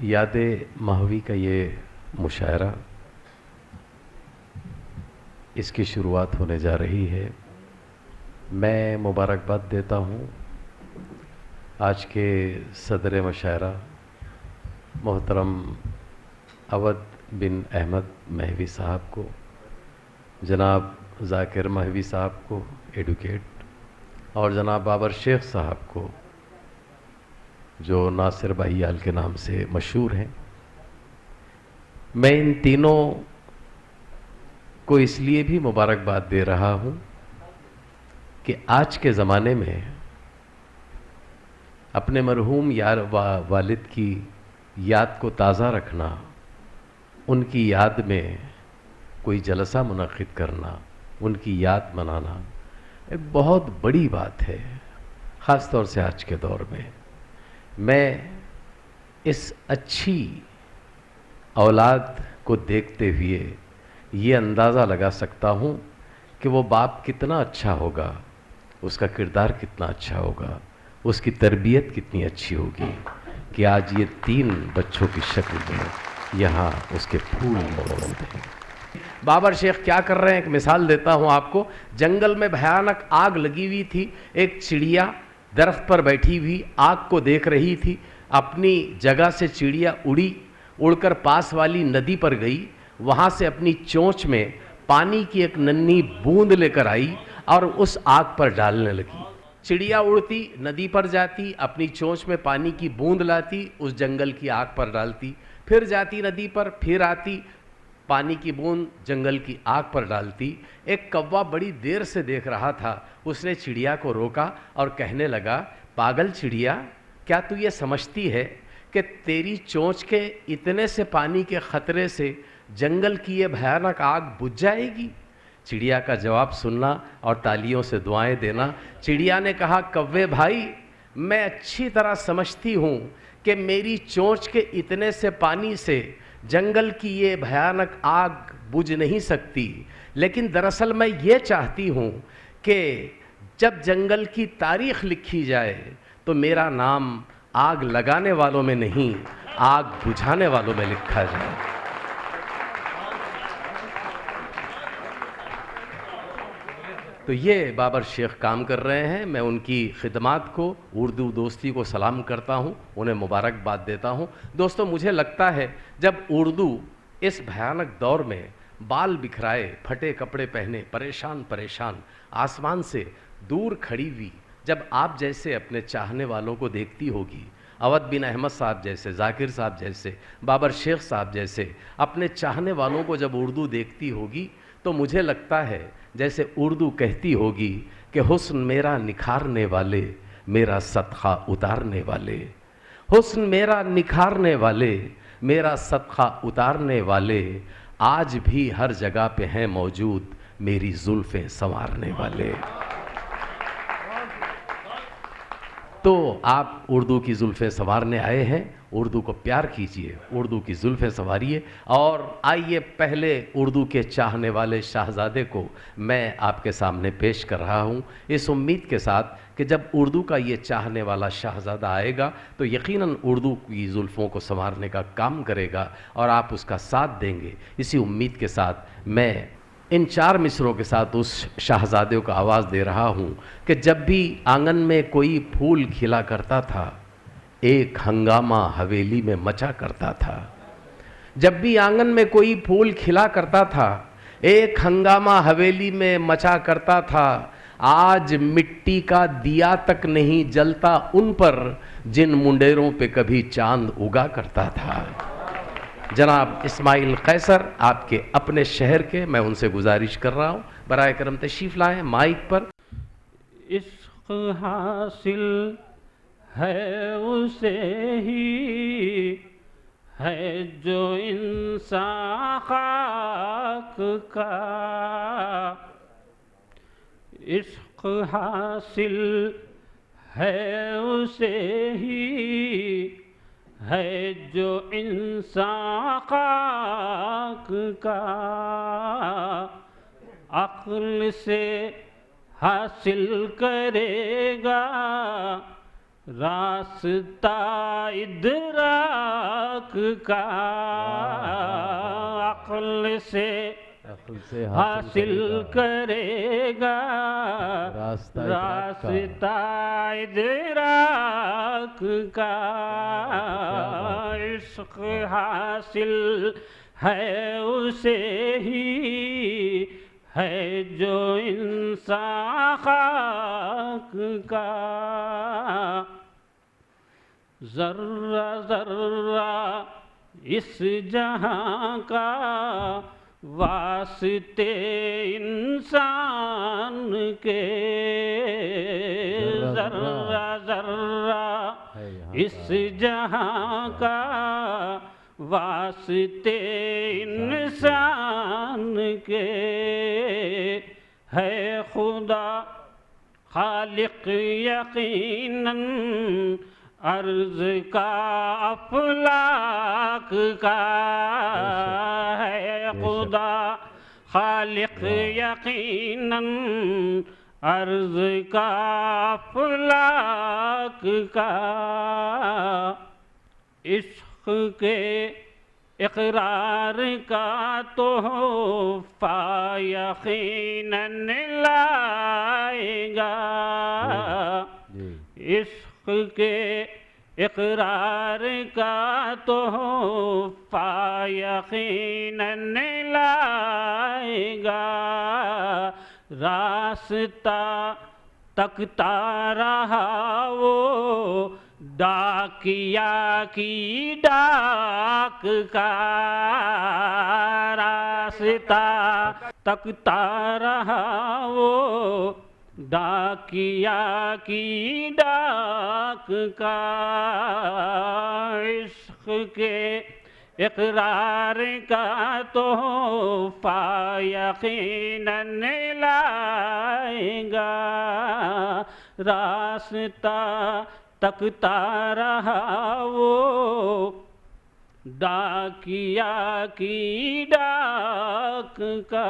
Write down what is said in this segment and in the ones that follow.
याद महवी का ये मुशायरा, इसकी शुरुआत होने जा रही है। मैं मुबारकबाद देता हूँ आज के सदर मुशायरा मोहतरम अवध बिन अहमद महवी साहब को, जनाब ज़ाकिर महवी साहब को एडवोकेट, और जनाब बाबर शेख साहब को जो नासिर भाईयाल के नाम से मशहूर हैं। मैं इन तीनों को इसलिए भी मुबारकबाद दे रहा हूँ कि आज के ज़माने में अपने मरहूम यार वालिद की याद को ताज़ा रखना, उनकी याद में कोई जलसा मुनक़िद करना, उनकी याद मनाना एक बहुत बड़ी बात है, ख़ास तौर से आज के दौर में। मैं इस अच्छी औलाद को देखते हुए ये अंदाज़ा लगा सकता हूँ कि वो बाप कितना अच्छा होगा, उसका किरदार कितना अच्छा होगा, उसकी तरबियत कितनी अच्छी होगी कि आज ये 3 बच्चों की शक्ल में यहाँ उसके फूल मौजूद हैं। बाबर शेख क्या कर रहे हैं, एक मिसाल देता हूँ आपको। जंगल में भयानक आग लगी हुई थी, एक चिड़िया दरख्त पर बैठी हुई आग को देख रही थी। अपनी जगह से चिड़िया उड़कर पास वाली नदी पर गई, वहाँ से अपनी चोंच में पानी की एक नन्ही बूंद लेकर आई और उस आग पर डालने लगी। चिड़िया उड़ती, नदी पर जाती, अपनी चोंच में पानी की बूंद लाती, उस जंगल की आग पर डालती, फिर जाती नदी पर, फिर आती, पानी की बूंद जंगल की आग पर डालती। एक कौवा बड़ी देर से देख रहा था, उसने चिड़िया को रोका और कहने लगा, पागल चिड़िया, क्या तू ये समझती है कि तेरी चोंच के इतने से पानी के खतरे से जंगल की ये भयानक आग बुझ जाएगी? चिड़िया का जवाब सुनना और तालियों से दुआएं देना। चिड़िया ने कहा, कौवे भाई, मैं अच्छी तरह समझती हूँ कि मेरी चोंच के इतने से पानी से जंगल की ये भयानक आग बुझ नहीं सकती, लेकिन दरअसल मैं ये चाहती हूँ कि जब जंगल की तारीख लिखी जाए तो मेरा नाम आग लगाने वालों में नहीं, आग बुझाने वालों में लिखा जाए। तो ये बाबर शेख काम कर रहे हैं। मैं उनकी खिदमात को, उर्दू दोस्ती को सलाम करता हूँ, उन्हें मुबारकबाद देता हूँ। दोस्तों, मुझे लगता है जब उर्दू इस भयानक दौर में बाल बिखराए, फटे कपड़े पहने, परेशान परेशान आसमान से दूर खड़ी हुई, जब आप जैसे अपने चाहने वालों को देखती होगी, अवध बिन अहमद साहब जैसे, ज़ाकिर साहब जैसे, बाबर शेख साहब जैसे अपने चाहने वालों को जब उर्दू देखती होगी, तो मुझे लगता है जैसे उर्दू कहती होगी कि हुस्न मेरा निखारने वाले, मेरा सदका उतारने वाले, हुस्न मेरा निखारने वाले, मेरा सदका उतारने वाले, आज भी हर जगह पे हैं मौजूद मेरी जुल्फ़ें संवारने वाले। तो आप उर्दू की जुल्फ़ें संवारने आए हैं, उर्दू को प्यार कीजिए, उर्दू की जुल्फ़ें संवारिए। और आइए, पहले उर्दू के चाहने वाले शाहज़ादे को मैं आपके सामने पेश कर रहा हूँ, इस उम्मीद के साथ कि जब उर्दू का ये चाहने वाला शाहज़ादा आएगा तो यकीनन उर्दू की जुल्फ़ों को संवारने का काम करेगा और आप उसका साथ देंगे। इसी उम्मीद के साथ मैं इन 4 मिसरों के साथ उस शाहज़ादे को आवाज़ दे रहा हूँ कि जब भी आंगन में कोई फूल खिला करता था, एक हंगामा हवेली में मचा करता था। जब भी आंगन में कोई फूल खिला करता था, एक हंगामा हवेली में मचा करता था। आज मिट्टी का दिया तक नहीं जलता उन पर, जिन मुंडेरों पे कभी चांद उगा करता था। जनाब इस्माइल कैसर, आपके अपने शहर के, मैं उनसे गुजारिश कर रहा हूँ बराए करम तशरीफ लाएं माइक पर। इश्क हासिल है उसे ही है जो इंसान खाक का, इश्क हासिल है उसे ही है जो इंसान खाक का, अक्ल से हासिल करेगा रास्ता इदराक का अक्ल से हासिल करेगा, रास्ता इदराक का। इश्क हासिल है उसे ही है जो इंसान खाक का। ज़र्रा ज़र्रा इस जहां का वास्ते इंसान के, ज़र्रा ज़र्रा इस जहां का वास्ते इंसान के। है खुदा खालिक यकीनन अर्ज़ का अफलाक का। है खुदा खालिक यकीनन अर्ज़ का अफलाक का। इश्क के इक़रार का तोहफ़ा यकीनन लाएगा। इश्क के इक़रार का तोहफ़ा यकीनन लाएगा। रास्ता तकता रहा वो डाकिया की डाक का। रास्ता तकता रहा वो डाकिया की डाक का। इश्क के इक़रार का तोहफ़ा यकीनन लाएगा। रास्ता तकता रहा वो डाकिया की डाक का।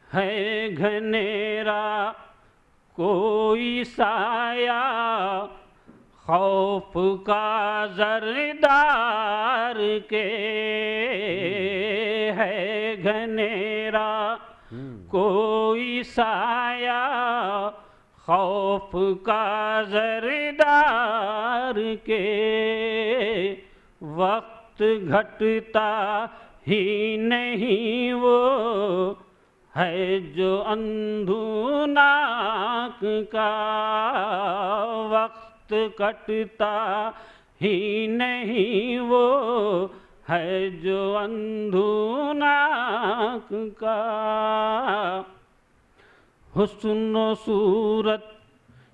है घनेरा कोई साया खौफ का ज़रदार के। है घनेरा कोई साया खौफ का ज़रदार के। वक्त घटता ही नहीं वो है जो अंधुनाक का। वक्त कटता ही नहीं वो है जो अंधुनाक का। हुस्न सूरत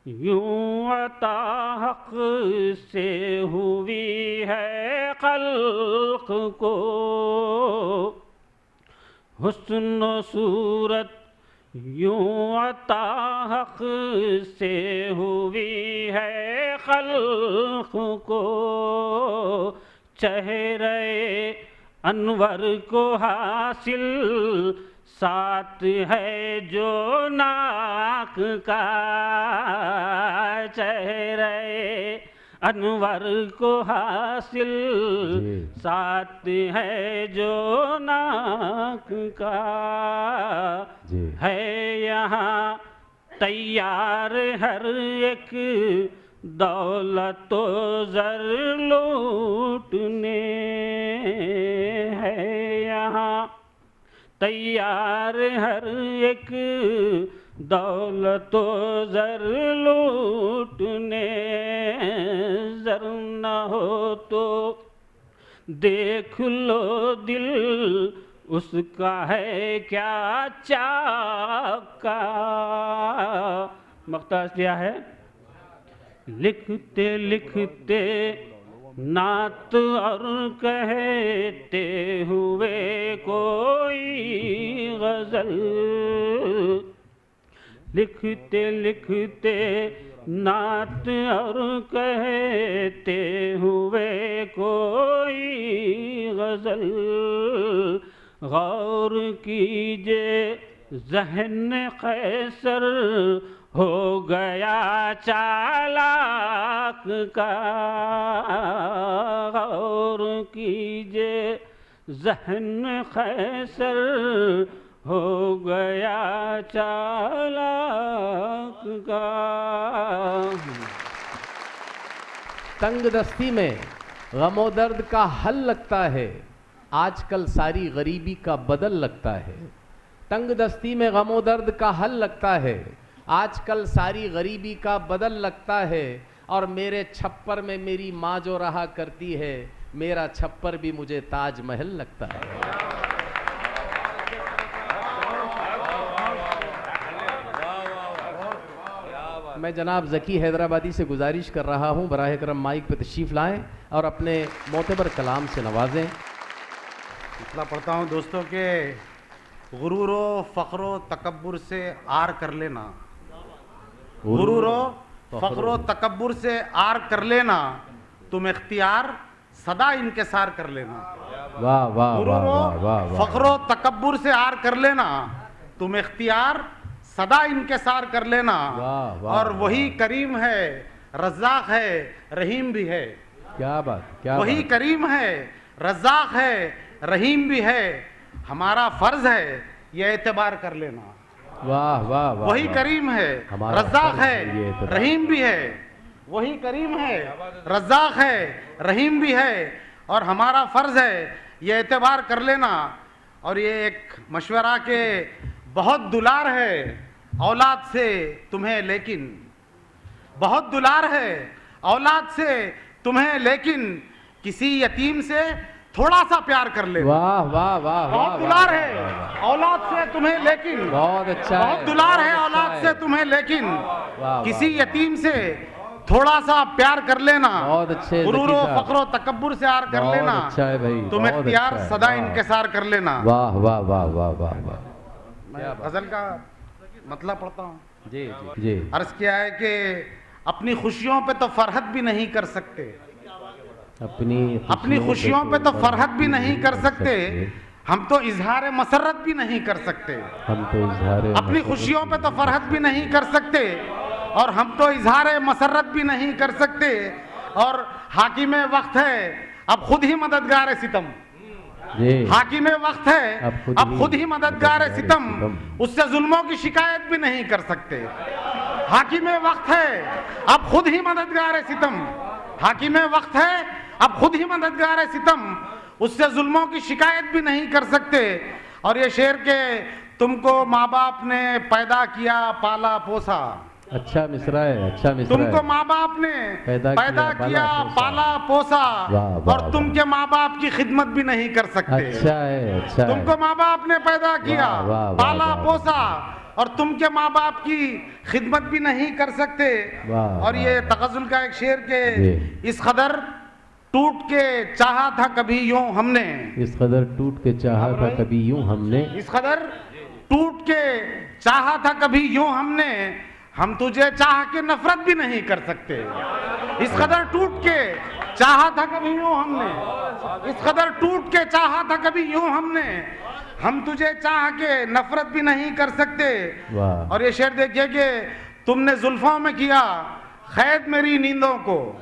यूं अता हक़ से हुई है खल्क़ को। हुस्न सूरत यूं अता हक़ से हुई है खल्क़ को। चेहरे अनवर को हासिल साथ है जो नाक का। चेहरे अनवर को हासिल साथ है जो नाक का। है यहाँ तैयार हर एक दौलत ज़र लूटने। है यहाँ तैयार हर एक दौलत ज़र लूटने। ज़र न हो तो देख लो दिल उसका है क्या चाका। मक़ता क्या है? लिखते लिखते नात और कहते हुए कोई गज़ल। लिखते लिखते नात और कहते हुए कोई गज़ल। गौर कीजिए ज़हन कैसर हो गया चालाक का, गौर कीजिए ज़हन कैसर हो गया चालाक का। तंगदस्ती में गमो दर्द का हल लगता है, आजकल सारी गरीबी का बदल लगता है। तंगदस्ती में गमो दर्द का हल लगता है, आजकल सारी गरीबी का बदल लगता है। और मेरे छप्पर में मेरी माँ जो रहा करती है, मेरा छप्पर भी मुझे ताजमहल लगता है। मैं जनाब ज़की हैदराबादी से गुजारिश कर रहा हूँ, बराह करम माइक पर तशरीफ़ लाएं और अपने मोतबर कलाम से नवाजें। इतना पढ़ता हूँ दोस्तों के गुरूर व फ़ख्र व तकब्बुर से आर कर लेना, गुरूर व फ़ख्र व तकब्बुर से आर कर लेना, तुम इख्तियार सदा इनकिसार कर लेना। वाह वाह गुरूर वाह व वाह वाह। फ़ख्र व तकब्बुर से आर कर लेना, तुम इख्तियार सदा इनकिसार कर लेना। वाह, वाह, और वही करीम है, रज़्ज़ाक़ है, रहीम भी है। क्या बात, क्या वही बात। करीम है, रज़्ज़ाक़ है, रहीम भी है। हमारा फर्ज है ये एतबार कर लेना। वाह वाह वाह। वही वाह। करीम है, हमारा रज़्ज़ाक़ फर्ज है ये है, एतबार। रहीम भी है। वही करीम है, रज़्ज़ाक़ है, रहीम भी है। और हमारा फर्ज है ये एतबार कर लेना। और ये एक मशवरा के बहुत दुलार है औलाद से तुम्हें, लेकिन बहुत दुलार है औलाद से तुम्हें, लेकिन किसी यतीम से थोड़ा सा प्यार कर ले। वाह वाह वाह। बहुत दुलार है औलाद से तुम्हें, लेकिन बहुत अच्छा, बहुत दुलार है बहुत औलाद अच्छा से तुम्हें, लेकिन वाह, किसी यतीम से थोड़ा सा प्यार कर लेना। बहुत अच्छे गुरूर ज़की व साहब। फ़ख्र व तकब्बुर से आर कर बहुत लेना, अच्छा है भाई, तुम बहुत इख्तियार अच्छा है, सदा वाह। इनकिसार कर लेना। वाह वाह वाह वाह वाह वाह। मैं गजल का मतलब पढ़ता हूँ। जी जी। अर्ज किया है कि अपनी खुशियों पे तो फरहत भी नहीं कर सकते, अपनी खुशियों पे तो फरहत भी नहीं कर सकते, हम तो इजहार मसरत भी नहीं कर सकते। हम तो इजहार अपनी खुशियों पे तो फरहत भी नहीं कर सकते, और हम तो इजहार मसरत भी नहीं कर सकते। और हाकिम वक्त है अब खुद ही मददगार सितम, हाकिम वक्त है अब खुद ही मददगार सितम, उससे जुल्मों की शिकायत भी नहीं कर सकते। हाकिम वक्त है अब खुद ही मददगार सितम, हाकिम वक्त है अब खुद ही मददगार सितम, उससे जुल्मों की शिकायत भी नहीं कर सकते। और ये शेर के तुमको माँ बाप ने पैदा किया पाला पोसा, अच्छा मिसरा है, अच्छा मिसरा है। तुमको माँ बाप ने पैदा किया पाला पोसा, और तुम के माँ बाप की खिदमत भी नहीं कर सकते। अच्छा है, अच्छा है। तुमको माँ बाप ने पैदा किया पाला पोसा, और तुम के माँ बाप की खिदमत भी नहीं कर सकते। और ये तगज़ुल का एक शेर के इस कदर टूट के चाहा था कभी यूं हमने, इस कदर टूट के चाहा था कभी यूं हमने, इस कदर टूट के चाहा था कभी यूं हमने, हम तुझे चाह के नफरत भी नहीं कर सकते। इस कदर टूट के चाहा था कभी यूं हमने, इस कदर टूट के चाहा था कभी यूं हमने, हम तुझे चाह के नफरत भी नहीं कर सकते। और ये शेर देखिए कि तुमने जुल्फों में किया कैद मेरी नींदों को,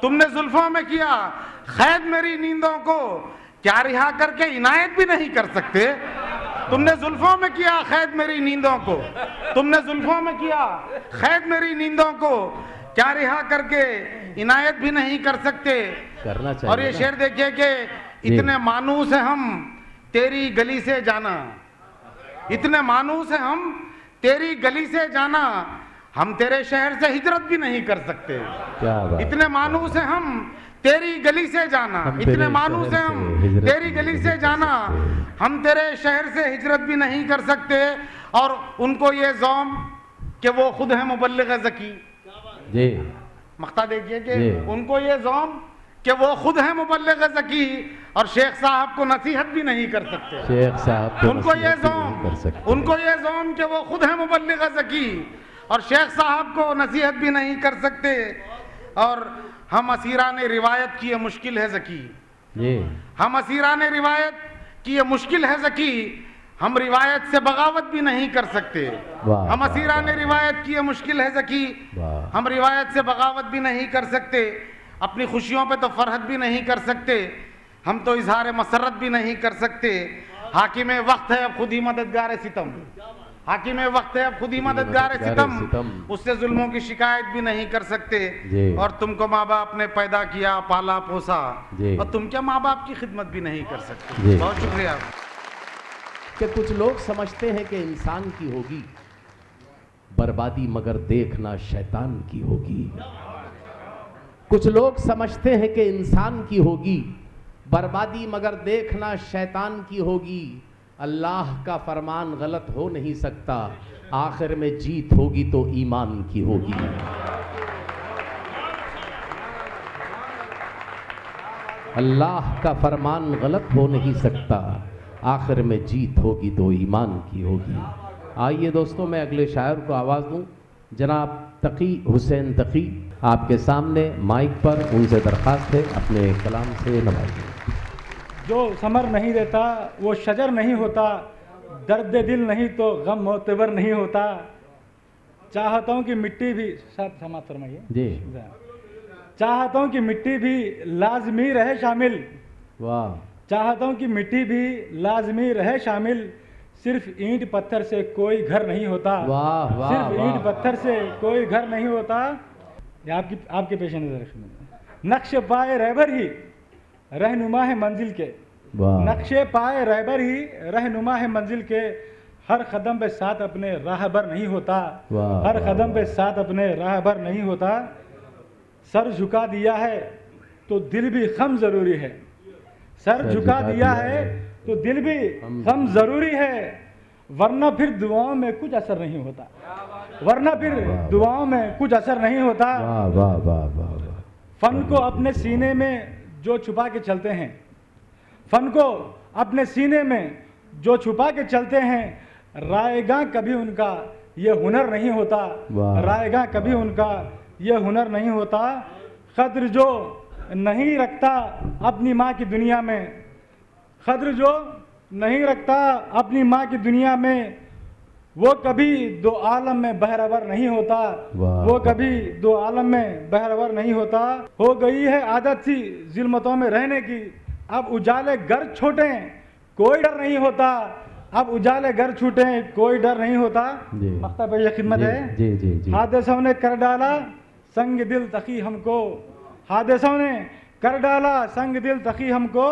तुमने जुल्फों में किया कैद मेरी नींदों को, क्या रिहा करके इनायत भी नहीं कर सकते। तुमने जुल्फों में किया कैद मेरी नींदों को, तुमने जुल्फों में किया कैद मेरी नींदों को, क्या रिहा करके इनायत भी नहीं कर सकते। करना चाहिए। और ये शेर देखिए कि इतने मानूस हैं हम तेरी गली से जाना, इतने मानूस हैं हम तेरी गली से जाना, हम तेरे शहर से हिजरत भी नहीं कर सकते। क्या बात। इतने मानूस हैं हम तेरी गली से जाना, इतने मानूस हैं हम तेरी गली से जाना, हम तेरे शहर से हिजरत भी नहीं कर सकते। और उनको ये ज़ौम कि वो खुद है मुबल्लिग ज़की, जी मख्ता देखिए कि उनको ये ज़ौम कि वो खुद है मुबल्लिग ज़की, और शेख साहब को नसीहत भी नहीं कर सकते। शेख साहब उनको ये ज़ौम, उनको ये ज़ौम कि वो खुद है मुबल्लिग ज़की, और शेख साहब को नसीहत भी नहीं कर सकते। और हम असीरा ने रिवायत की ये मुश्किल है ज़की, हम असीरा ने रिवायत की ये मुश्किल है ज़की, हम रिवायत से बगावत भी नहीं कर सकते। वाह, हम वाह, असीरा ने वाह। रिवायत की है, मुश्किल है ज़की। वाह। हम रिवायत से बगावत भी नहीं कर सकते, अपनी खुशियों पे तो फरहत भी नहीं कर सकते, हम तो इजहार मसरत भी नहीं कर सकते। हाकिम वक्त है अब खुद ही मददगार सितम, हाकिम वक्त है अब खुद ही मददगार सितम, उससे जुल्मों की शिकायत भी नहीं कर सकते। और तुमको माँ बाप ने पैदा किया, पाला पोसा, और तुम क्या माँ बाप की खिदमत भी नहीं कर सकते। बहुत शुक्रिया। कि कुछ लोग समझते हैं कि इंसान की होगी बर्बादी, मगर देखना शैतान की होगी। कुछ लोग समझते हैं कि इंसान की होगी बर्बादी, मगर देखना शैतान की होगी। अल्लाह का फरमान गलत हो नहीं सकता, आखिर में जीत होगी तो ईमान की होगी। अल्लाह का फरमान गलत हो नहीं सकता, आखिर में जीत होगी तो ईमान की होगी। आइए दोस्तों, मैं अगले शायर को आवाज़ दूं। जनाब तकी हुसैन तकी आपके सामने माइक पर, उनसे दरख्वास्त है अपने कलाम से नवाजिए। जो समर नहीं देता वो शजर नहीं होता, दर्द दिल नहीं तो गम मोतबर नहीं होता। चाहता हूँ कि मिट्टी भी, साथ समाप्त फरमाइए जी। चाहता हूँ कि मिट्टी भी लाजमी रहे शामिल। वाह। चाहता हूँ कि मिट्टी भी लाजमी रहे शामिल, सिर्फ ईंट पत्थर से कोई घर नहीं होता। वाह वाह। सिर्फ ईंट पत्थर से कोई घर नहीं होता। ये आपके पेश नजर। नक्श पाए रहबर ही रहनुमा है मंजिल के, नक्शे पाए रहबर ही रहनुमा है मंजिल के, हर कदम पे साथ अपने राहबर नहीं होता। हर कदम पे साथ अपने राहबर नहीं होता। सर झुका दिया है तो दिल भी खम जरूरी है, सर झुका दिया है तो दिल भी खम जरूरी है, वरना फिर दुआओं में कुछ असर नहीं होता, वरना फिर दुआओं में कुछ असर नहीं होता। वाह वाह वाह। फन को अपने सीने में जो छुपा के चलते हैं, फन को अपने सीने में जो छुपा के चलते हैं, रायगा कभी उनका ये हुनर नहीं होता। रायगा कभी उनका ये हुनर नहीं होता। कद्र जो नहीं रखता अपनी माँ की दुनिया में, कद्र जो नहीं रखता अपनी माँ की दुनिया में, वो कभी दो आलम में बहरावर नहीं होता। वो कभी दो आलम में बहरावर नहीं होता। हो गई है आदत सी जिल्मतों में रहने की, अब उजाले घर छोटे कोई डर नहीं होता। अब उजाले घर छूटे कोई डर नहीं होता। मख्ता पे ये खिदमत है। हादसों ने कर डाला संग दिल तकी हमको, हादसों ने कर डाला संग दिल तकी हमको,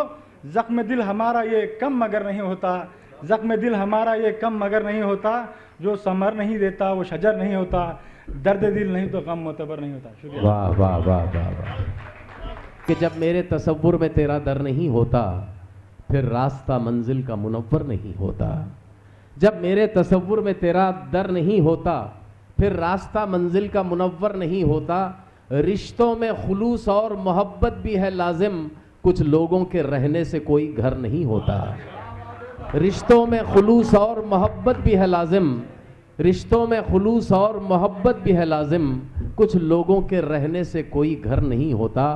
जख्म दिल हमारा ये कम मगर नहीं होता। जख्म दिल हमारा ये कम मगर नहीं होता। जो समर नहीं देता वो शजर नहीं होता, दर्द दिल नहीं तो गम मोतबर नहीं होता। शुक्रिया। वाह वाह वाह वाह वाह। कि जब मेरे तसव्वुर में तेरा दर नहीं होता, फिर रास्ता मंजिल का मुनव्वर नहीं होता। जब मेरे तसव्वुर में तेरा दर नहीं होता, फिर रास्ता मंजिल का मुनव्वर नहीं होता। रिश्तों में खुलूस और मोहब्बत भी है लाजिम, कुछ लोगों के रहने से कोई घर नहीं होता। रिश्तों में खुलूस और मोहब्बत भी है लाजिम, रिश्तों में खुलूस और मोहब्बत भी है लाजिम, कुछ लोगों के रहने से कोई घर नहीं होता।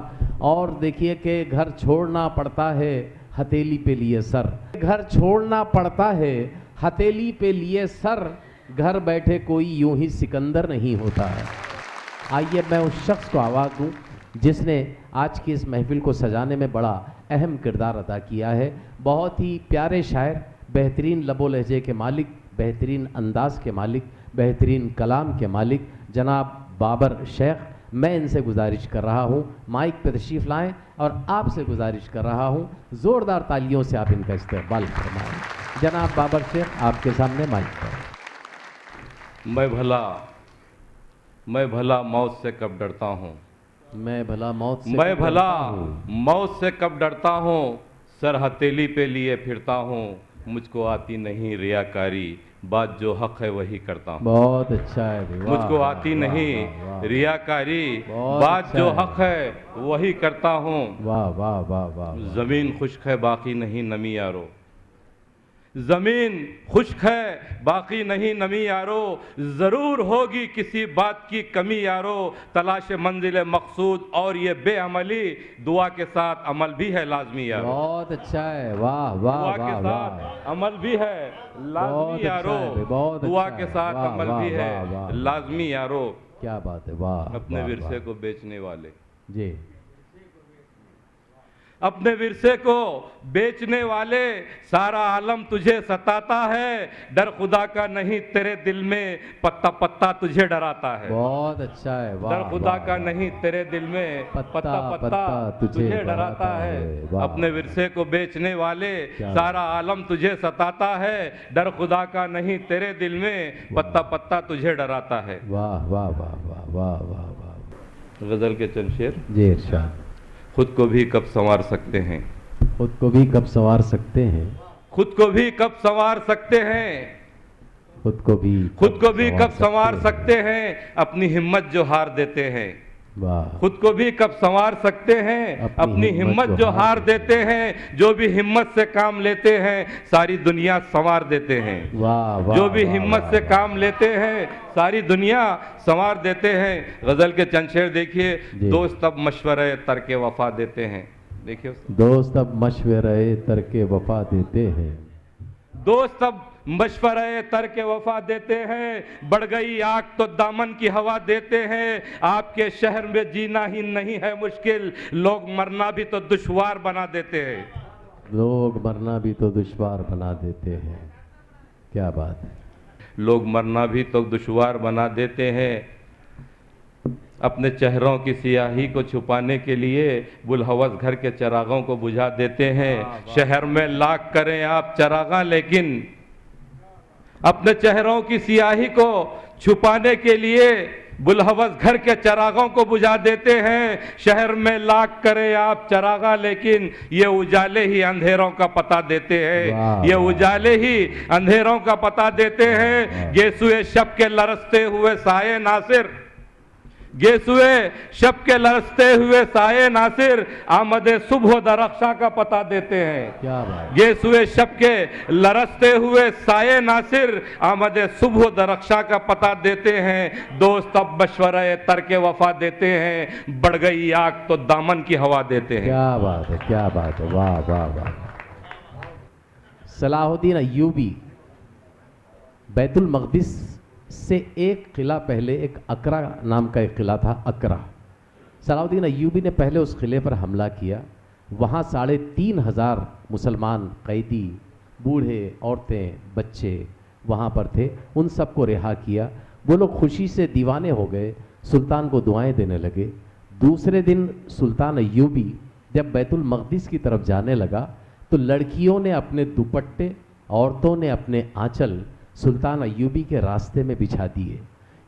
और देखिए कि घर छोड़ना पड़ता है हथेली पे लिए सर, घर छोड़ना पड़ता है हथेली पे लिए सर, घर बैठे कोई यूं ही सिकंदर नहीं होता है। आइए मैं उस शख्स को आवाज़ दूं जिसने आज की इस महफिल को सजाने में बड़ा अहम किरदार अदा किया है। बहुत ही प्यारे शायर, बेहतरीन लबो लहजे के मालिक, बेहतरीन अंदाज के मालिक, बेहतरीन कलाम के मालिक जनाब बाबर शेख। मैं इनसे गुजारिश कर रहा हूँ माइक पर तशरीफ़ लाएं और आपसे गुजारिश कर रहा हूँ ज़ोरदार तालियों से आप इनका इस्तेमाल फरमाएं। जनाब बाबर शेख आपके सामने माइक पर। मैं भला मौत से कब डरता हूँ, मैं भला मौत से मैं भला मौत से कब डरता हूँ, सर हथेली पे लिए फिरता हूँ, मुझको आती नहीं रियाकारी, बात जो हक है वही करता हूँ। बहुत अच्छा है। मुझको आती नहीं रियाकारी, बात जो हक है वही करता हूँ। वाह वाह वाह वाह। जमीन खुश्क है बाकी नहीं नमी यारो, जमीन खुश्क है बाकी नहीं नमी यारो, ज़रूर होगी किसी बात की कमी यारो, तलाश मंजिल मकसूद और ये बेअमली, दुआ के साथ अमल भी है लाजमी यारो। बहुत अच्छा है, वाह वाह दुआ के वाह साथ वाह। अमल भी है बहुत लाजमी अच्छा यारो, है, बहुत दुआ अच्छा के है, साथ वाह, अमल वाह, भी है वाह, वाह। लाजमी यारो। क्या बात है, वाह। अपने वाह, विरसे वाह। को बेचने वाले, जी, अपने विरसे को बेचने वाले, सारा आलम तुझे सताता है, डर खुदा का नहीं तेरे दिल में, पत्ता पत्ता तुझे डराता है। बहुत अच्छा है, वाह। डर खुदा वाह, का वाह। नहीं तेरे दिल में, पत्ता पत्ता पत्ता पत्ता तुझे डराता है। वाह। अपने विरसे को बेचने वाले, क्या सारा आलम तुझे सताता है, डर खुदा का नहीं तेरे दिल में, पत्ता पत्ता तुझे डराता है। वाह वाह वाह वाह वाह वाह वाह। गजल के चंद शेर। जी इरशाद। खुद को भी कब संवार सकते हैं, खुद को भी कब संवार सकते हैं, खुद को भी कब संवार सकते हैं, खुद को भी कब संवार सकते हैं, अपनी हिम्मत जो हार देते हैं। वाह। खुद को भी कब संवार सकते हैं, अपनी हिम्मत जो हार देते हैं, जो भी हिम्मत से काम लेते हैं, सारी दुनिया संवार देते हैं। वाह वाह। जो भी वाह, हिम्मत वाह, से वाह। काम लेते हैं, सारी दुनिया संवार देते हैं। गजल के चंद शेर देखिए। जी। दोस्त अब मशवरे तर्के वफा देते हैं, देखिए उसको। दोस्त अब मशवरे तरके वफा देते हैं, दोस्त अब मशवरे तर्क वफा देते हैं, बढ़ गई आग तो दामन की हवा देते हैं, आपके शहर में जीना ही नहीं है मुश्किल, लोग मरना भी तो दुश्वार बना देते हैं। लोग मरना भी तो दुश्वार बना देते हैं। क्या बात है। लोग मरना भी तो दुश्वार बना देते हैं, अपने चेहरों की सियाही को छुपाने के लिए बुलहवस घर के चरागों को बुझा देते हैं। शहर में लाख करें आप चरागा, लेकिन अपने चेहरों की सियाही को छुपाने के लिए बुलहवस घर के चरागों को बुझा देते हैं। शहर में लाख करें आप चरागा, लेकिन ये उजाले ही अंधेरों का पता देते हैं, ये उजाले ही अंधेरों का पता देते हैं। गेसुए शब के लरसते हुए साए नासिर, गेसुए शब के लरसते हुए साए नासिर, आमदे सुबह दरख्शा का पता देते हैं। क्या बात। गेसुए शब के लरसते हुए साए नासिर, आमदे सुबह दरख्शा का पता देते हैं। दोस्त अब मशवरे तर्के वफा देते हैं, बढ़ गई आग तो दामन की हवा देते हैं। क्या बात है, क्या बात है, वाह वाह वाह। सलाहुद्दीन अय्यूबी बैतुल मक़दिस से एक किला पहले, एक अकरा नाम का एक किला था, अकरा। सलाहुद्दीन अय्यूबी ने पहले उस किले पर हमला किया। वहाँ 3,500 मुसलमान कैदी, बूढ़े, औरतें, बच्चे वहाँ पर थे। उन सबको रिहा किया। वो लोग खुशी से दीवाने हो गए, सुल्तान को दुआएं देने लगे। दूसरे दिन सुल्तान अय्यूबी जब बैतुल मक़दिस की तरफ जाने लगा तो लड़कियों ने अपने दुपट्टे, औरतों ने अपने आंचल सुल्तान अय्यूबी के रास्ते में बिछा दिए।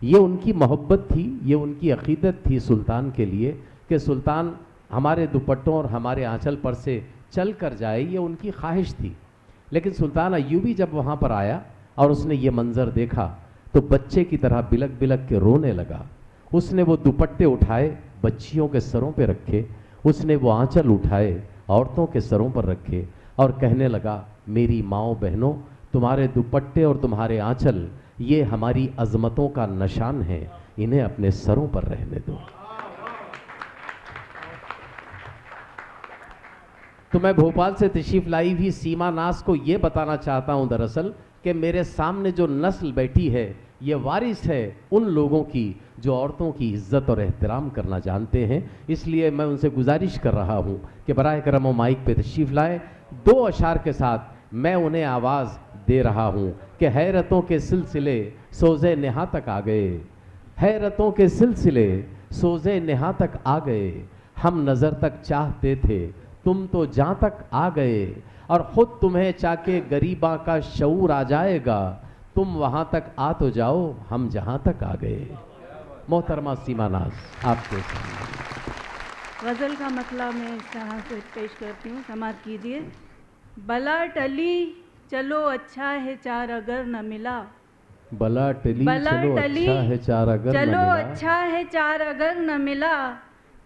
ये उनकी मोहब्बत थी, ये उनकी अक़ीदत थी सुल्तान के लिए कि सुल्तान हमारे दुपट्टों और हमारे आंचल पर से चल कर जाए, ये उनकी ख्वाहिश थी। लेकिन सुल्तान अय्यूबी जब वहाँ पर आया और उसने ये मंज़र देखा तो बच्चे की तरह बिलक बिलक के रोने लगा। उसने वो दुपट्टे उठाए, बच्चियों के सरों पे रखे, उसने वो आंचल उठाए, औरतों के सरों पर रखे और कहने लगा, मेरी माओ बहनों, तुम्हारे दुपट्टे और तुम्हारे आंचल ये हमारी अजमतों का निशान है, इन्हें अपने सरों पर रहने दो। तो मैं भोपाल से तशरीफ लाई हुई सीमा नाज को ये बताना चाहता हूं दरअसल कि मेरे सामने जो नस्ल बैठी है ये वारिस है उन लोगों की जो औरतों की इज्जत और एहतराम करना जानते हैं। इसलिए मैं उनसे गुजारिश कर रहा हूं कि बराए करम माइक पे तशरीफ लाए। 2 अशार के साथ मैं उन्हें आवाज़ दे रहा हूँ कि हैरतों के सिलसिले सोज़े नेहा तक आ गए, हैरतों के सिलसिले सोज़े नेहा तक आ गए, हम नज़र तक चाहते थे तुम तो जहाँ तक आ गए, और ख़ुद तुम्हें चाके गरीबा का शऊर आ जाएगा, तुम वहाँ तक आ तो जाओ हम जहाँ तक आ गए। मोहतरमा सीमा नाज आपके सामने गज़ल का मतला मैं इस तरह से पेश करती हूँ, समाअत कीजिए। बला टली चलो अच्छा है चार अगर न मिला, बला टली चलो अच्छा है चार अगर न चलो मिला, अच्छा है चार अगर न मिला,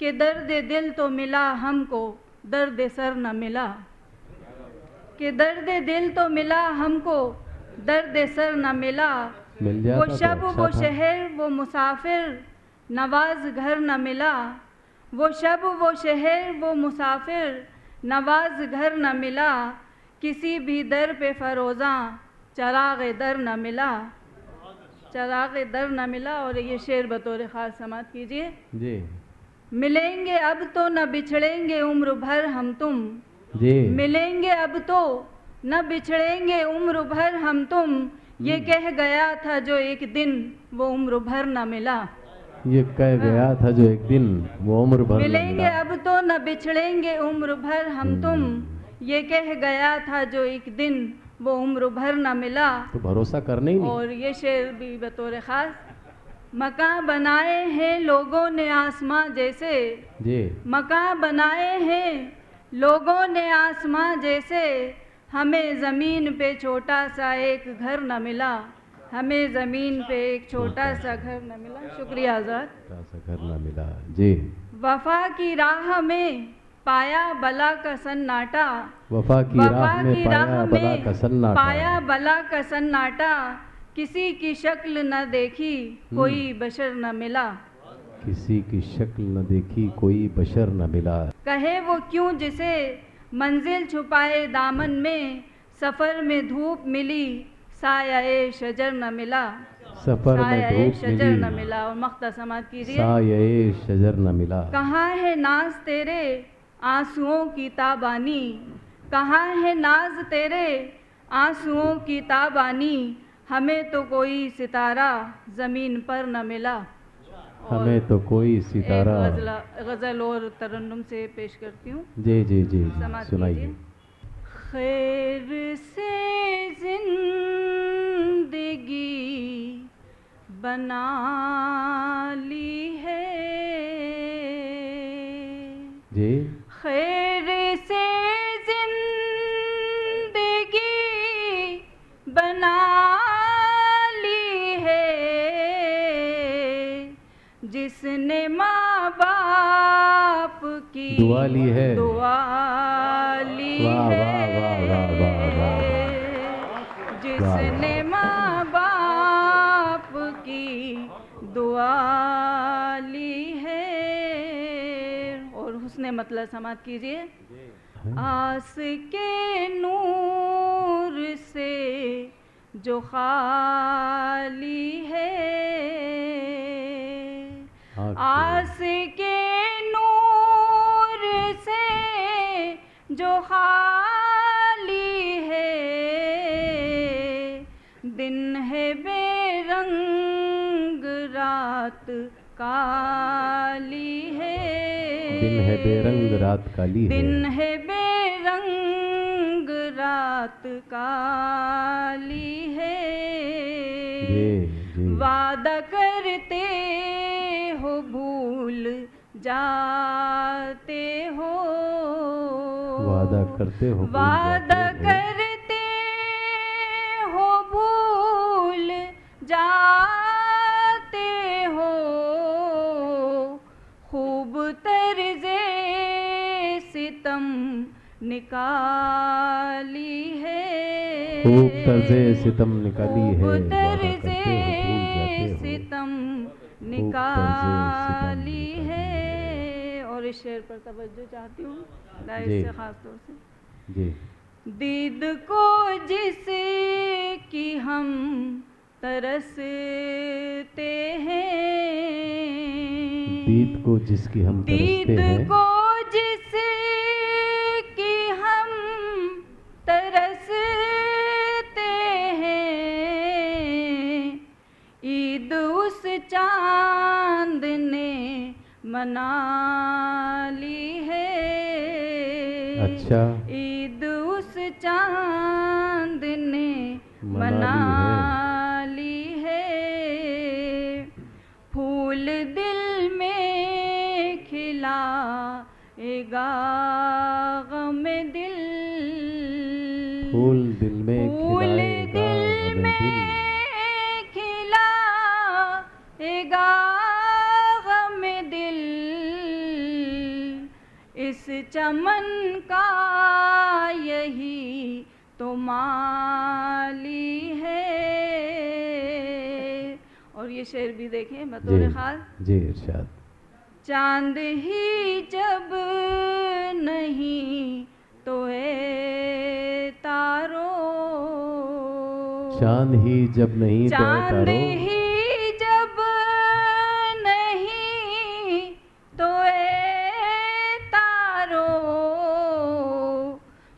कि दर्द दिल तो मिला हमको दर्द सर न मिला, कि दर्द दिल तो मिला हमको, दर्द सर न मिला। मिल जाता वो तो शब अच्छा वो था। शहर वो मुसाफिर, नवाज घर न मिला। वो शब वो शहर वो मुसाफिर, नवाज घर न मिला। किसी भी दर पे फरोज़ा, चराग़ दर न मिला। चराग़ दर न मिला। और ये शेर बतौर ख़ास समाअत कीजिए। जी मिलेंगे अब तो न बिछड़ेंगे उम्र भर हम तुम। जी मिलेंगे अब तो न बिछड़ेंगे उम्र भर हम तुम। ये कह गया था जो एक दिन, वो उम्र भर न मिला। ये कह गया था जो एक दिन, वो उम्र भर न मिलेंगे मिला। अब तो न बिछड़ेंगे उम्र भर हम तुम। ये कह गया था जो एक दिन, वो उम्र भर न मिला। तो भरोसा करने ही नहीं। और ये शेर भी बतौर ख़ास। मकान बनाए हैं लोगों ने आसमां जैसे, जी मकान बनाए हैं लोगों ने आसमां जैसे। हमें ज़मीन पे छोटा सा एक घर न मिला। हमें ज़मीन पे एक छोटा सा घर न मिला। शुक्रिया आज़ाद। छोटा सा घर ना मिला। जी वफ़ा की राह में पाया बला का सन्नाटा। वफा की राह में पाया बला का सन्नाटा। पाया बला का सन्नाटा। किसी की शक्ल न देखी, कोई बशर न मिला। किसी की शक्ल न देखी, कोई बशर न मिला। कहे वो क्यों जिसे मंजिल छुपाए दामन में। सफ़र में धूप मिली, साया शजर न मिला। सफर में साया धूप शजर न मिली, मिला। और मख्ता समाअत कीजिए। साये शजर न मिला। कहाँ है नाज तेरे आंसुओं की ताबानी। कहाँ है नाज तेरे आंसुओं की ताबानी। हमें तो कोई सितारा ज़मीन पर न मिला। हमें तो कोई एक सितारा। गज़ल और तरन्नुम से पेश करती हूँ। जी जी जी समाअत सुनाइए। कीजिए। खैर से जिंदगी बना ली है। जी खैर से जिंदगी बना ली है। जिसने माँ बाप की दुआ ली है। दुआ ली वाह, है। वाह, वाह, वाह, वाह, जिसने माँ बाप की दुआ ली है। और हुस्ने मतलब समाअत कीजिए। आस के नूर से जो खाली है। आस के नूर से जो खाली है। दिन है बेरंग रात काली है। दिन है बेरंग रात काली है। दिन है बेरंग रात काली है। जी जी वादा करते हो भूल जाते हो। वादा करते हो भूल वादा जाते हो। करते हो भूल जाते हो। खूब तर्ज़े सितम निकाली है। खूब तर्ज़े सितम निकाली है। खूब वादा तर्ज़े करते हो भूल जाते हो। सितम खूब निकाली तर्ज़े सितम है। निकाली और इस शेर पर तवज्जो चाहती हूँ जी। से ख़ास तौर से। जी दीद को जिसकी हम तरसते हैं। दीद को जिसकी हम तरसते दीद हैं। को जिसकी हम तरसते हैं। ईद उस चांद ने मना ली है। अच्छा ईद उस चांद ने मना ली है। फूल दिल में खिलाएगा गम दिल। फूल दिल में फूल खिलाएगा दिल गम दिल। में खिलाएगा गम दिल। इस चमन का यही तो माली है। और ये शेर भी देखें बतौर खास। जी इरशाद। चांद ही जब नहीं तो ए तारो, चांद ही जब नहीं तो ए चांद तारो, ही जब नहीं तो ए तारो,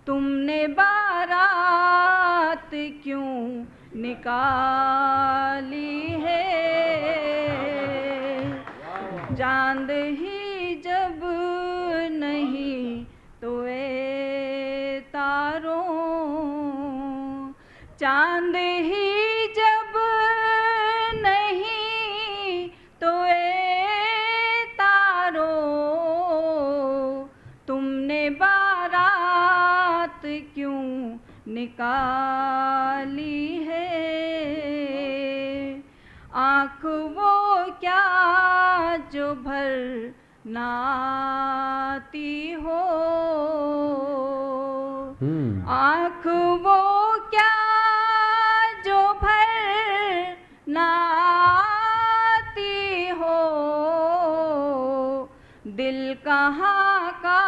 तुमने बारात क्यों निकाली है। चांद ही जब नहीं तो ए तारो, चांद ही जब नहीं तो ए तारो, तुमने बारात क्यों निकाली है। आँख वो क्या जो भर नाती हो, आँख वो क्या जो भर नाती हो, दिल कहाँ का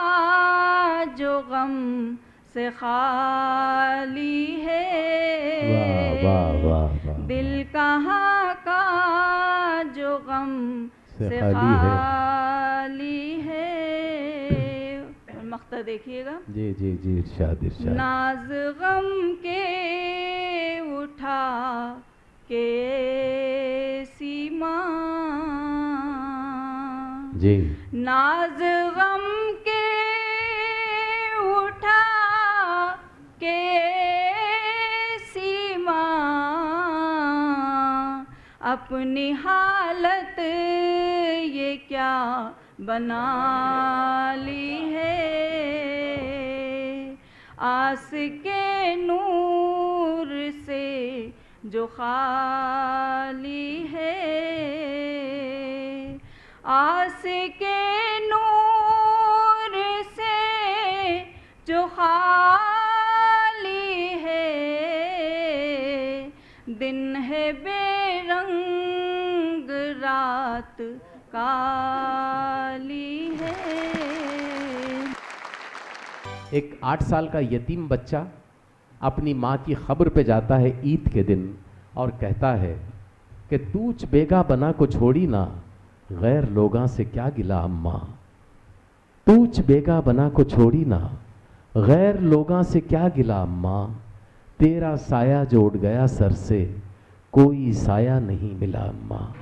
जो गम से खाली है। वाह वाह वाह वाह। दिल कहाँ का जो गम से खाली है। मख्ता देखिएगा। जी जी जी इरशाद इरशाद। नाज गम के उठा के सीमा, जी नाज गम के उठा के सीमा, अपनी हालत ये क्या बना ली है। आस के नूर से जो खाली है, आस के नूर से जो खाली है, दिन है बेरंग रात काली है। एक 8 साल का यतीम बच्चा अपनी माँ की खबर पे जाता है ईद के दिन और कहता है कि तूच बेगा बना को छोड़ी ना, गैर लोगां से क्या गिला अम्मा। तूच बेगा बना को छोड़ी ना, गैर लोगां से क्या गिला अम्मा। तेरा साया जो उड़ गया सर से, कोई साया नहीं मिला अम्मा।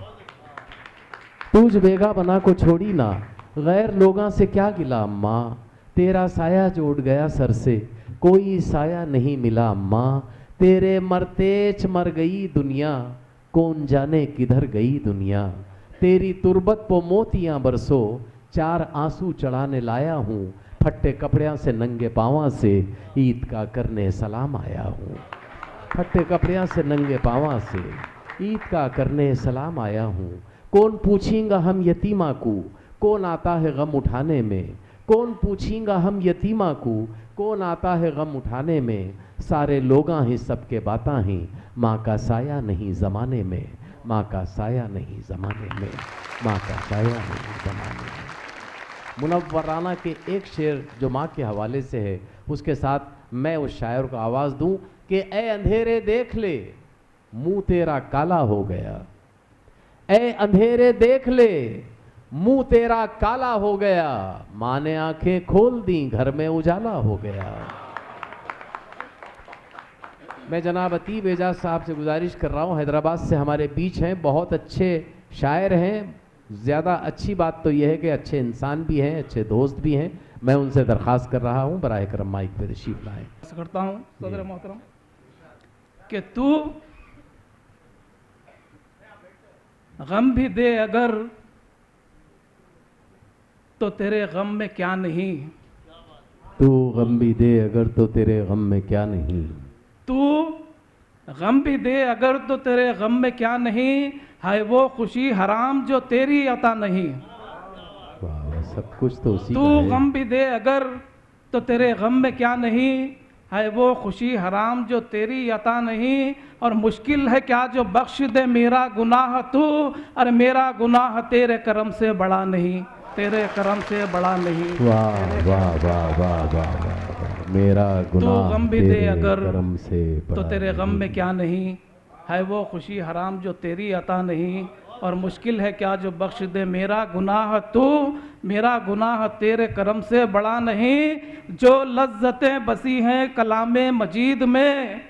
तूच बेगा बना को छोड़ी ना, गैर लोगां से क्या गिला अम्मा। तेरा साया जो उड़ गया सर से, कोई साया नहीं मिला अम्मा। तेरे मरतेच मर गई दुनिया, कौन जाने किधर गई दुनिया। तेरी तुरबत पो मोतियां बरसो, 4 आंसू चढ़ाने लाया हूँ। फट्टे कपड़ियाँ से नंगे पाँव से ईद का करने सलाम आया हूँ। फट्टे कपड़ियाँ से नंगे पाँव से ईद का करने सलाम आया हूँ। कौन पूछेंगा हम यतीमा को, कौन आता है गम उठाने में। कौन पूछेंगा हम यतीमा को, कौन आता है गम उठाने में। सारे लोगां ही सबके बाता ही, माँ का साया नहीं ज़माने में। माँ का साया नहीं ज़माने में, माँ का साया नहीं ज़माने में। मुनव्वराना के एक शेर जो माँ के हवाले से है, उसके साथ मैं उस शायर को आवाज़ दूं कि ए अंधेरे देख ले, मुंह तेरा काला हो गया। ए अंधेरे देख ले, मुंह तेरा काला हो गया। माँ ने आंखें खोल दी, घर में उजाला हो गया। मैं जनाब अतीब एजाज साहब से गुजारिश कर रहा हूँ, हैदराबाद से हमारे बीच हैं, बहुत अच्छे शायर हैं। ज़्यादा अच्छी बात तो यह है कि अच्छे इंसान भी हैं, अच्छे दोस्त भी हैं। मैं उनसे दरख्वास्त कर रहा हूँ बराए करम माइक पे तशरीफ लाएं। करता हूँ सदर मोहतरम कि तू गम भी दे अगर तो तेरे गम में क्या नहीं। तू गम भी दे अगर तो तेरे गम में क्या नहीं। तू गम भी दे अगर तो तेरे गम में क्या नहीं। है वो खुशी हराम जो तेरी अता नहीं। वाह, सब कुछ तो उसी तू का है। गम भी दे अगर तो तेरे गम में क्या नहीं। है वो खुशी हराम जो तेरी अता नहीं, और मुश्किल है क्या जो बख्श दे मेरा गुनाह तू, अरे मेरा गुनाह तेरे करम से बड़ा नहीं, तेरे करम से बड़ा नहीं। वाह वाह वाह वाह वाह वाह, मेरा तू गुनाह गम भी दे तेरे अगर करम से तो बड़ा तेरे गम नहीं। में क्या नहीं, है वो खुशी हराम जो तेरी अता नहीं, और मुश्किल है क्या जो बख्श दे मेरा गुनाह तू, मेरा गुनाह तेरे करम से बड़ा नहीं। जो लज्जतें बसी हैं कलामे मजीद में,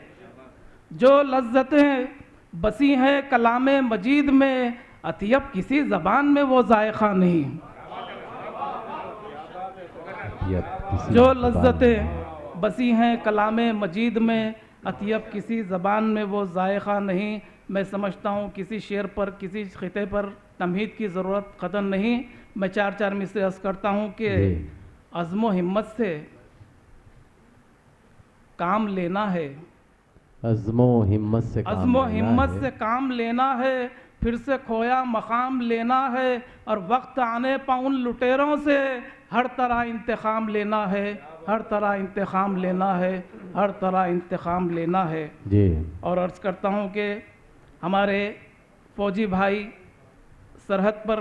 जो लज्जतें बसी हैं कलामे मजीद में, अतियब किसी ज़बान में वो जायक़ा नहीं। जो लज्जतें बसी हैं कलामे मजीद में, अतियब किसी ज़बान में वो जायक़ा नहीं। मैं समझता हूँ किसी शेर पर, किसी खिते पर तमहीद की ज़रूरत क़दर नहीं। मैं चार चार मिसरे अर्ज़ करता हूँ कि अज़्म व हिम्मत से काम लेना है, अज़्मो हिम्मत से काम अज़्म व लेना हिम्मत है। से काम लेना है, फिर से खोया मकाम लेना है, और वक्त आने पर उन लुटेरों से हर तरह इंतकाम लेना है, हर तरह इंतकाम लेना है, हर तरह इंतकाम लेना है। जी और अर्ज़ करता हूँ कि हमारे फ़ौजी भाई सरहद पर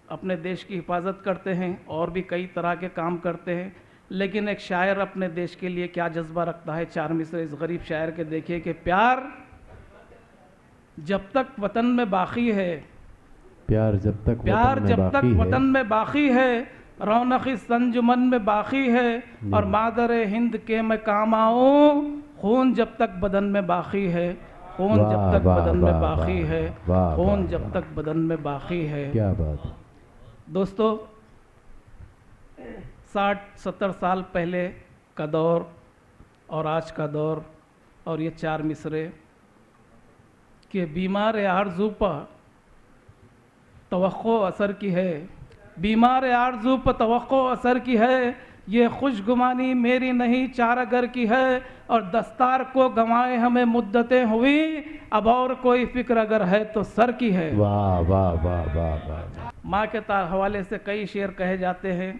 अपने देश की हिफाजत करते हैं और भी कई तरह के काम करते हैं, लेकिन एक शायर अपने देश के लिए क्या जज्बा रखता है। चार मिसरे इस गरीब शायर के देखिए कि प्यार जब तक वतन में बाकी है, प्यार जब तक प्यार वतन में जब तक बाकी वतन है, में बाकी है, रौनक इस संजुमन में बाकी है, और मादर हिंद के मैं काम आऊँ, खून जब तक बदन में बाकी है, खून वाह, जब तक वाह, बदन में वाह, बाकी वाह, है, वाह, खून वाह, जब वाह। तक बदन में बाकी है। क्या बात। दोस्तों 60-70 साल पहले का दौर और आज का दौर, और ये चार मिसरे कि बीमार आरज़ू पर तवक्को असर की है, बीमार आरज़ू पर तवक्को असर की है, ये खुशगुमानी मेरी नहीं चारागर की है, और दस्तार को गंवाए हमें मुद्दतें हुई, अब और कोई फिक्र अगर है तो सर की है। वाह वाह वाह वाह वाह। माँ के हवाले से कई शेर कहे जाते हैं,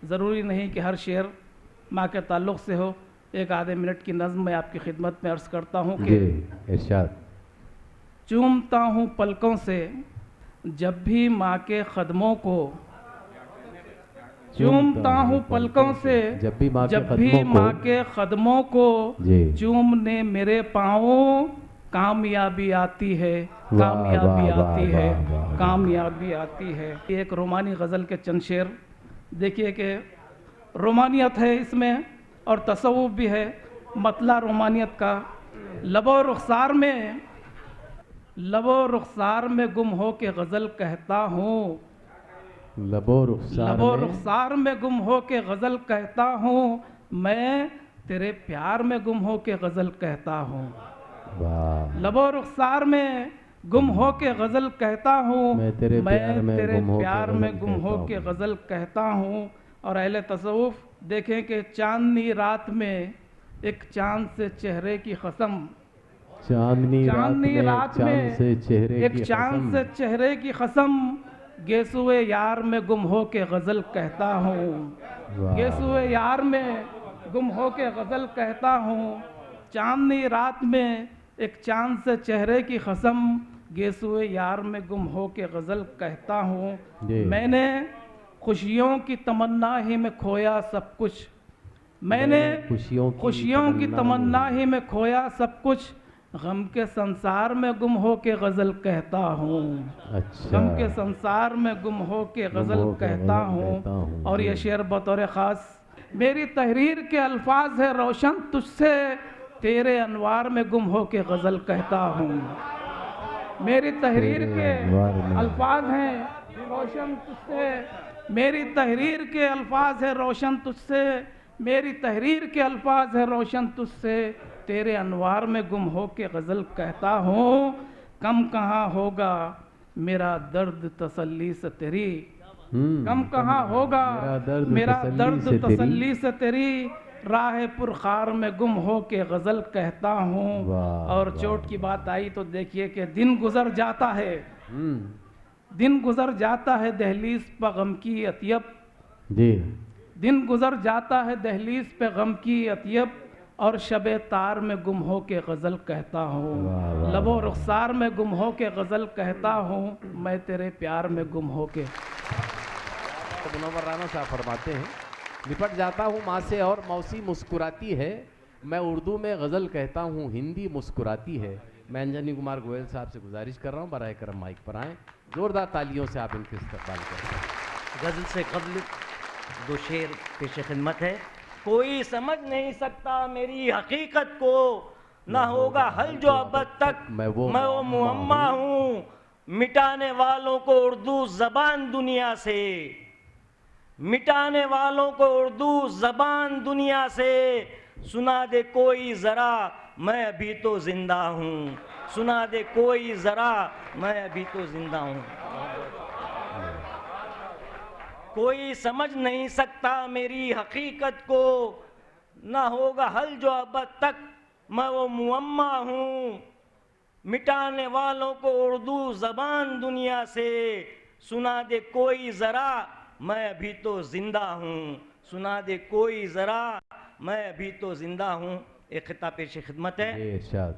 ज़रूरी नहीं कि हर शेर माँ के ताल्लुक़ से हो। एक आधे मिनट की नज़्म मैं आपकी खिदमत में अर्ज़ करता हूँ कि इरशाद। चूमता हूँ पलकों से जब भी माँ के कदमों को, चूमता हूँ पलकों से जब भी माँ के कदमों को, जी। चूमने मेरे पाँव कामयाबी आती है, कामयाबी वाह, आती वाह, है, वाह, वाह, वाह। कामयाबी आती है। एक रोमानी गज़ल के चंद शेर देखिए कि रोमानियत है इसमें और तसव्वुफ़ भी है। मतला रोमानियत का, लबो रुखसार में गुम हो के गज़ल कहता हूँ, लबो रुखसार में गुम हो के गज़ल कहता हूँ, मैं तेरे प्यार में गुम हो के गज़ल कहता हूँ। वाह। लबो रुखसार में गुम हो के गज़ल कहता हूँ, मैं तेरे प्यार में गुम हो के गज़ल कहता हूँ। और अहले तसव्वुफ़ देखें कि चांदनी रात में एक चांद से चेहरे की कसम, चांदनी रात में एक चांद से चेहरे की कसम, गेसुए यार में गुम हो के गज़ल कहता हूँ, गेसुए यार में गुम हो के गज़ल कहता हूँ। चांदनी रात में एक चांद से चेहरे की कसम, गेसुए यार में गुम हो के गज़ल कहता हूँ। मैंने खुशियों की तमन्ना ही में खोया सब कुछ, मैंने खुशियों की तमन्ना ही में खोया सब कुछ, गम के संसार में गुम हो के गज़ल कहता हूँ। अच्छा। गम के संसार में गुम हो के गज़ल कहता हूँ। और ये शेर बतौर ख़ास, मेरी तहरीर के अल्फाज है रोशन तुझसे, तेरे अनवार में गुम हो के गज़ल कहता हूँ। मेरी तहरीर के अल्फाज हैं रोशन तुझसे, मेरी तहरीर के अल्फाज है रोशन तुझसे, मेरी तहरीर के अल्फाज है रोशन तुझसे, तेरे अनवार में गुम हो के गज़ल कहता हूँ। कम कहाँ होगा मेरा दर्द तसल्ली से तेरी, कम कहाँ होगा मेरा दर्द तसल्ली से तेरी, राह पुरखार में गुम हो के गज़ल कहता हूँ। और चोट की बात आई तो देखिए कि दिन गुज़र जाता है, दिन गुज़र जाता है दहलीज पर गम की अतियब, दिन गुज़र जाता है दहलीज पे गम की अतियब, और शबे तार में गुम हो के गज़ल कहता हूँ, लबो रुखसार में गुम हो के गज़ल कहता हूँ, मैं तेरे प्यार में गुम हो के। तो मुनव्वर राना साहब फरमाते हैं, निपट जाता हूँ माँ से और मौसी मुस्कुराती है, मैं उर्दू में गज़ल कहता हूँ, हिंदी मुस्कुराती है। मैं अंजनी कुमार गोयल साहब से गुजारिश कर रहा हूँ, बराए करम माइक पर आएँ, जोरदार तालियों से आप इनके इस्तकबाल करें। गज़ल से कबल दो शेर पेश खिदमत है। कोई समझ नहीं सकता मेरी हकीकत को, ना होगा हल जो अब तक मैं वो मुअम्मा हूँ, मिटाने वालों को उर्दू ज़बान दुनिया से, मिटाने वालों को उर्दू ज़बान दुनिया से, सुना दे कोई ज़रा मैं अभी तो ज़िंदा हूँ, सुना दे कोई ज़रा मैं अभी तो ज़िंदा हूँ। कोई समझ नहीं सकता मेरी हकीकत को, ना होगा हल जो अब तक मैं वो मुअम्मा हूँ, मिटाने वालों को उर्दू ज़बान दुनिया से, सुना दे कोई ज़रा मैं अभी तो ज़िंदा हूँ, सुना दे कोई ज़रा मैं अभी तो ज़िंदा हूँ। एक खिताब पेश खिदमत है।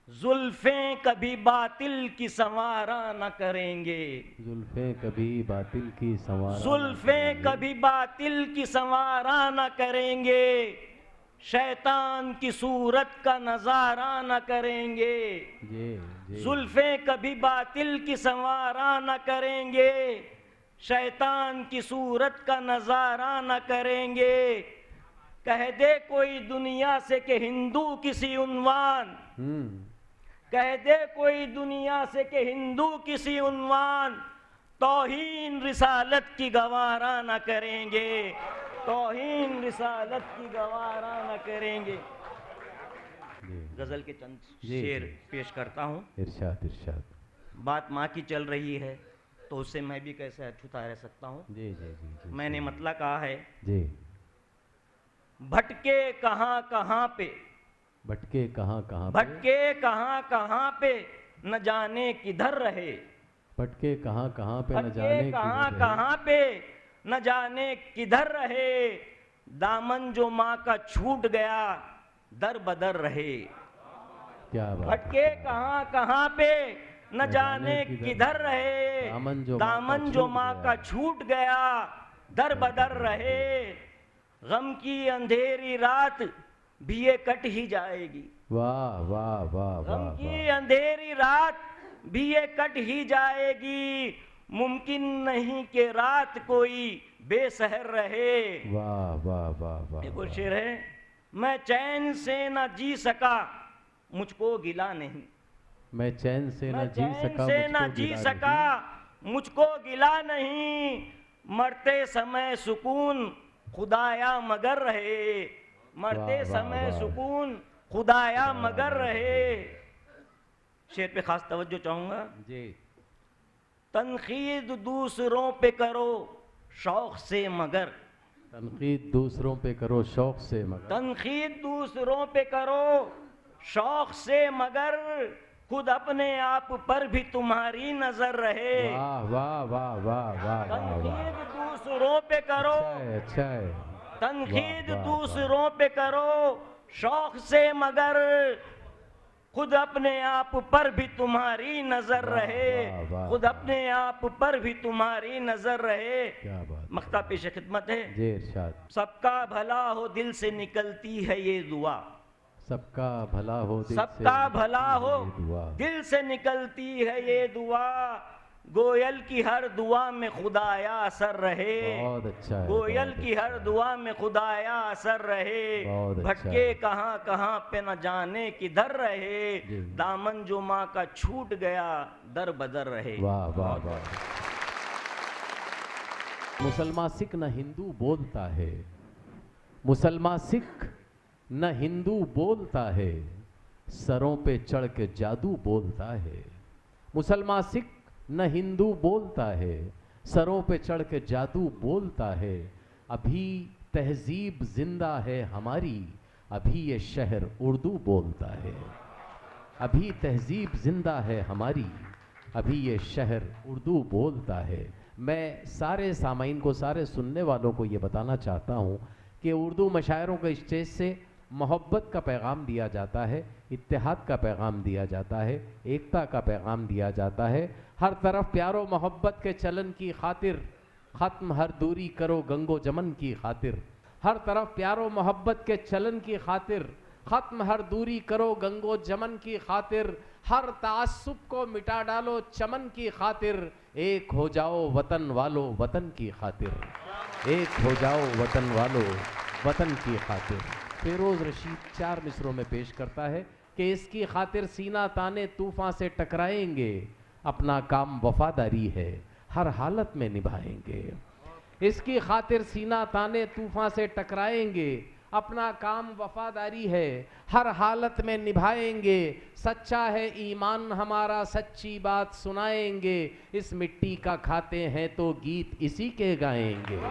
जुल्फ़ें कभी बातिल की संवारा न करेंगे, जुल्फ़ें कभी बातिल की संवारा, जुल्फ़ें कभी बातिल की संवारा न करेंगे, शैतान की सूरत का नज़ारा न करेंगे, जुल्फ़ें कभी बातिल की संवारा न करेंगे, शैतान की सूरत का नज़ारा न करेंगे। कह दे कोई दुनिया से कि हिंदू किसी उन्वान, कह दे कोई दुनिया से कि हिंदू किसी उन्वान, तौहीन रिसालत की गवारा न करेंगे, तौहीन रिसालत की गवारा न करेंगे। गजल के चंद शेर पेश करता हूँ। इरशाद इरशाद। बात माँ की चल रही है तो उससे मैं भी कैसे अछूता रह सकता हूँ। जी जी जी, मैंने मतलब कहा है जी, भटके कहाँ कहाँ पे, भटके कहाँ कहाँ, भटके कहाँ कहाँ पे न जाने किधर रहे, भटके कहाँ कहाँ पे न जाने कहाँ कहाँ पे न जाने किधर रहे, दामन जो माँ का छूट गया दर बदर रहे। क्या बात। भटके कहाँ कहाँ पे न जाने किधर रहे, दामन जो माँ का छूट गया दर बदर रहे, गम की अंधेरी रात भी ये कट ही जाएगी, वाह वाह वाह, गम की अंधेरी रात भी ये कट ही जाएगी, मुमकिन नहीं कि रात कोई बेसहर रहे। वाह वाह वाह वाह। एक और शेर है, मैं चैन से न जी सका मुझको गिला नहीं, मैं चैन से न जी सका मुझको गिला नहीं, मरते समय सुकून खुदाया मगर रहे, मरते समय सुकून खुदाया मगर रहे। शेर पे खास तवज्जो चाहूंगा जी। तनकीद दूसरों पे करो शौक से मगर, तनकीद दूसरों पे करो शौक से मगर, तनकीद दूसरों पे करो शौक से मगर, खुद अपने आप पर भी तुम्हारी नजर रहे। वाह वाह वाह वाह वाह। तनकीद दूसरों पे करो, अच्छा है, तनकीद दूसरों पे करो शौक से मगर, खुद अपने आप पर भी तुम्हारी नजर रहे, खुद अपने आप पर भी तुम्हारी नजर रहे। क्या बात। मख्ता पेश खिदमत है। जी इरशाद। सबका भला हो दिल से निकलती है ये दुआ, सबका भला हो दिल सबका भला हो दिल से निकलती है ये दुआ, गोयल की हर दुआ में खुदाया असर रहे। बहुत अच्छा है, गोयल की हर दुआ में खुदाया असर रहे। भटके कहाँ कहाँ पे न जाने किधर रहे, दामन जो माँ का छूट गया दर बदर रहे। वाह वाह वाह। मुसलमान सिख न हिंदू बोलता है, मुसलमान सिख न हिंदू बोलता है, सरों पे चढ़ के जादू बोलता है। मुसलमान सिख न हिंदू बोलता है, सरों पे चढ़ के जादू बोलता है। अभी तहजीब जिंदा है हमारी, अभी ये शहर उर्दू बोलता है। अभी तहजीब जिंदा है हमारी, अभी ये शहर उर्दू बोलता है। मैं सारे सामाइन को, सारे सुनने वालों को ये बताना चाहता हूँ कि उर्दू मशायरों के स्टेज से मोहब्बत का पैगाम दिया जाता है, इत्तेहाद का पैगाम दिया जाता है, एकता का पैगाम दिया जाता है। हर तरफ प्यारो मोहब्बत के चलन की खातिर, ख़त्म हर दूरी करो गंगो जमन की खातिर। हर तरफ प्यारो मोहब्बत के चलन की खातिर, ख़त्म हर दूरी करो गंगो जमन की खातिर। हर तासुब को मिटा डालो चमन की खातिर। एक हो जाओ वतन वालो वतन की खातिर। एक हो जाओ वतन वालो वतन की खातिर। फेरोज़ रशीद 4 मिसरों में पेश करता है कि इसकी खातिर सीना ताने तूफ़ान से टकराएंगे, अपना काम वफादारी है हर हालत में निभाएंगे। इसकी खातिर सीना ताने तूफ़ान से टकराएंगे, अपना काम वफादारी है हर हालत में निभाएंगे। सच्चा है ईमान हमारा सच्ची बात सुनाएंगे, इस मिट्टी का खाते हैं तो गीत इसी के गाएंगे।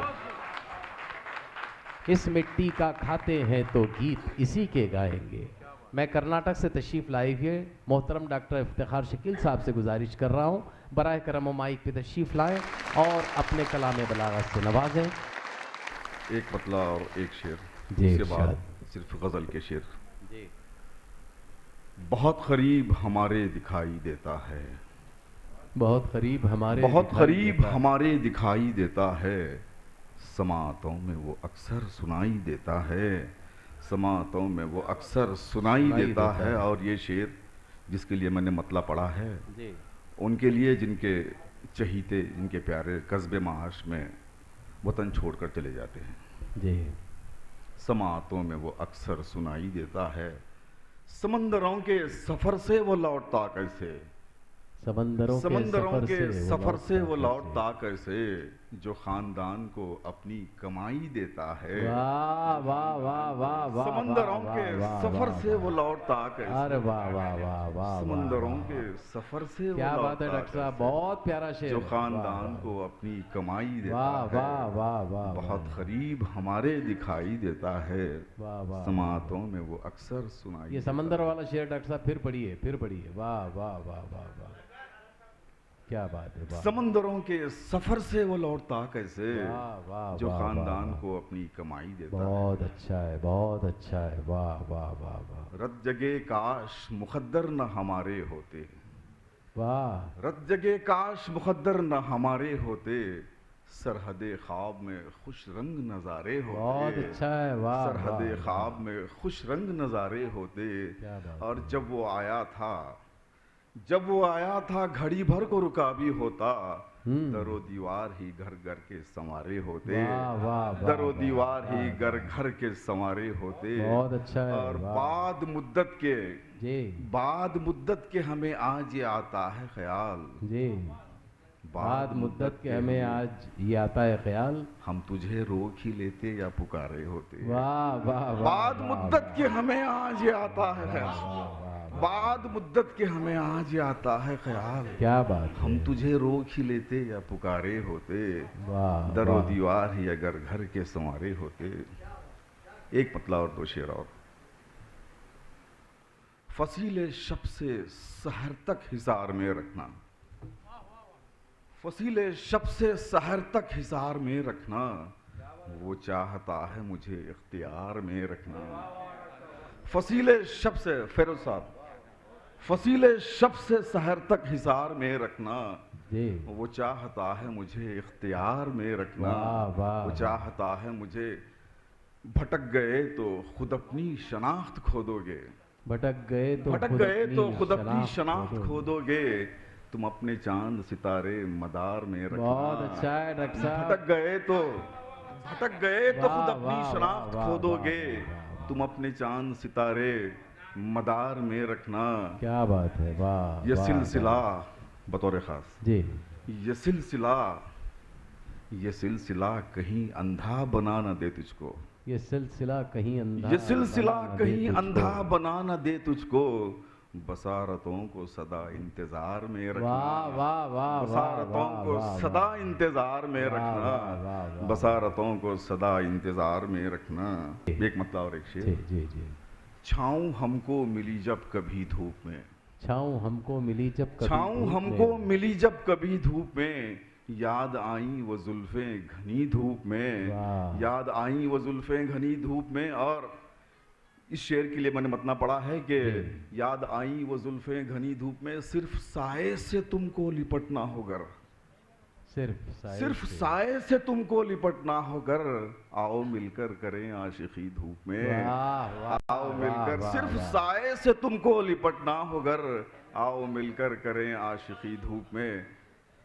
इस मिट्टी का खाते हैं तो गीत इसी के गाएंगे। मैं कर्नाटक से तशरीफ़ लाई हुए मोहतरम डॉक्टर इफ्तिखार शकील साहब से गुजारिश कर रहा हूँ, बराए करम माइक पे तशरीफ़ लाएँ और अपने कलाम बलागत से नवाजें। एक मतला और एक शेर, जी, इसके बाद सिर्फ गज़ल के शेर। जी। बहुत करीब हमारे दिखाई देता है, बहुत करीब हमारे, बहुत करीब हमारे दिखाई देता है। समातों में वो अक्सर सुनाई देता है, समातों में वो अक्सर सुनाई देता है। और ये शेर जिसके लिए मैंने मतला पढ़ा है जी, उनके लिए जिनके चहीते, जिनके प्यारे कस्बे माश में वतन छोड़कर चले जाते हैं जी। समातों में वो अक्सर सुनाई देता है, समंदरों के सफ़र से वो लौटता कैसे, समंदरों के सफ़र से वो लौटता कैसे, जो ख़ानदान को अपनी कमाई देता है। वाह वाह वाह वाह वाह। समंदरों के सफ़र से वो लौटता कैसे। अरे वाह वाह वाह वाह। समंदरों के सफ़र से क्या बात है डॉक्टर साहब, बहुत प्यारा शेर। जो ख़ानदान को अपनी कमाई देता है, वाह वाह वाह। बहुत करीब हमारे दिखाई देता है, समातों में वो अक्सर सुनाई। ये समंदर वाला शेर डॉक्टर साहब फिर पढ़िए, फिर पढ़िए। वाह वाह वाह वाह वाह, क्या बात है। समंदरों के सफर से वो लौटता कैसे, जो खानदान को अपनी कमाई देता है। बहुत अच्छा है, बहुत अच्छा है। वाह वाह वाह वाह। रत जगे काश मुकद्दर न हमारे होते, वाह। रत जगे काश मुकद्दर न हमारे होते, सरहदे ख्वाब में खुश रंग नज़ारे होते। बहुत अच्छा है, वाह। सरहदे ख्वाब में खुश रंग नज़ारे होते। और जब वो आया था, जब वो आया था घड़ी भर को रुका भी होता, दरो दीवार ही घर घर के संवारे होते। दरो दीवार ही घर घर के संवारे होते। बहुत अच्छा है। और बाद मुद्दत के हमें आज ये आता है ख्याल जी, बाद मुद्दत के हमें आज ये आता है ख्याल, हम तुझे रोक ही लेते या पुकारे होते। वाह वाह। बाद मुद्दत के हमें आज ये आता है ख्याल, बाद मुद्दत के हमें आज ये आता है ख्याल। क्या बात, हम तुझे रोक ही लेते या पुकारे होते। वाह। दरो दीवार ही अगर घर के संवारे होते। एक मतला और दो शेर और। फसीले शब से सहर तक हिसार में रखना, फसीले शब से सहर तक हिसार में रखना, वो चाहता है मुझे इख्तियार में रखना। फसीले शब से, फेरोज साहब, फसीले शब से सहर तक हिसार में रखना, वो चाहता है मुझे इख्तियार में रखना। वो चाहता है मुझे, भटक गए तो खुद अपनी शनाख्त खो दोगे, भटक गए तो खुद अपनी शनाख्त खो दोगे, तुम अपने चांद सितारे मदार में रखना। बहुत अच्छा है डॉक्टर साहब। भटक गए तो खुद अपनी शनाख्त खो दोगे, तुम अपने चांद सितारे मदार में रखना। क्या बात है, वाह। ये सिलसिला बतौर खास जी, ये सिलसिला कहीं अंधा बना न दे तुझको, ये सिलसिला कहीं अंधा, ये सिलसिला कहीं अंधा बना न दे तुझको, बसारतों को सदा इंतजार में रखना। वाह वाह। बसारतों को सदा इंतजार में रखना, बसारतों को सदा इंतजार में रखना। एक मतलब और एक शेर। जी जी। छाँव हमको मिली जब कभी धूप में, छाँव हमको मिली जब कभी, छाँव हमको मिली जब कभी धूप में, याद आई वो जुल्फें घनी धूप में, याद आई वो जुल्फें घनी धूप में। और इस शेर के लिए मैंने मतना पढ़ा है कि याद आई वो जुल्फें घनी धूप में, सिर्फ साए से तुमको लिपटना होगर, सिर्फ साए से तुमको लिपटना होगर, आओ मिलकर करें आशिकी धूप में, आओ मिलकर, सिर्फ साए से तुमको लिपटना होगर, आओ मिलकर करें आशिकी धूप में।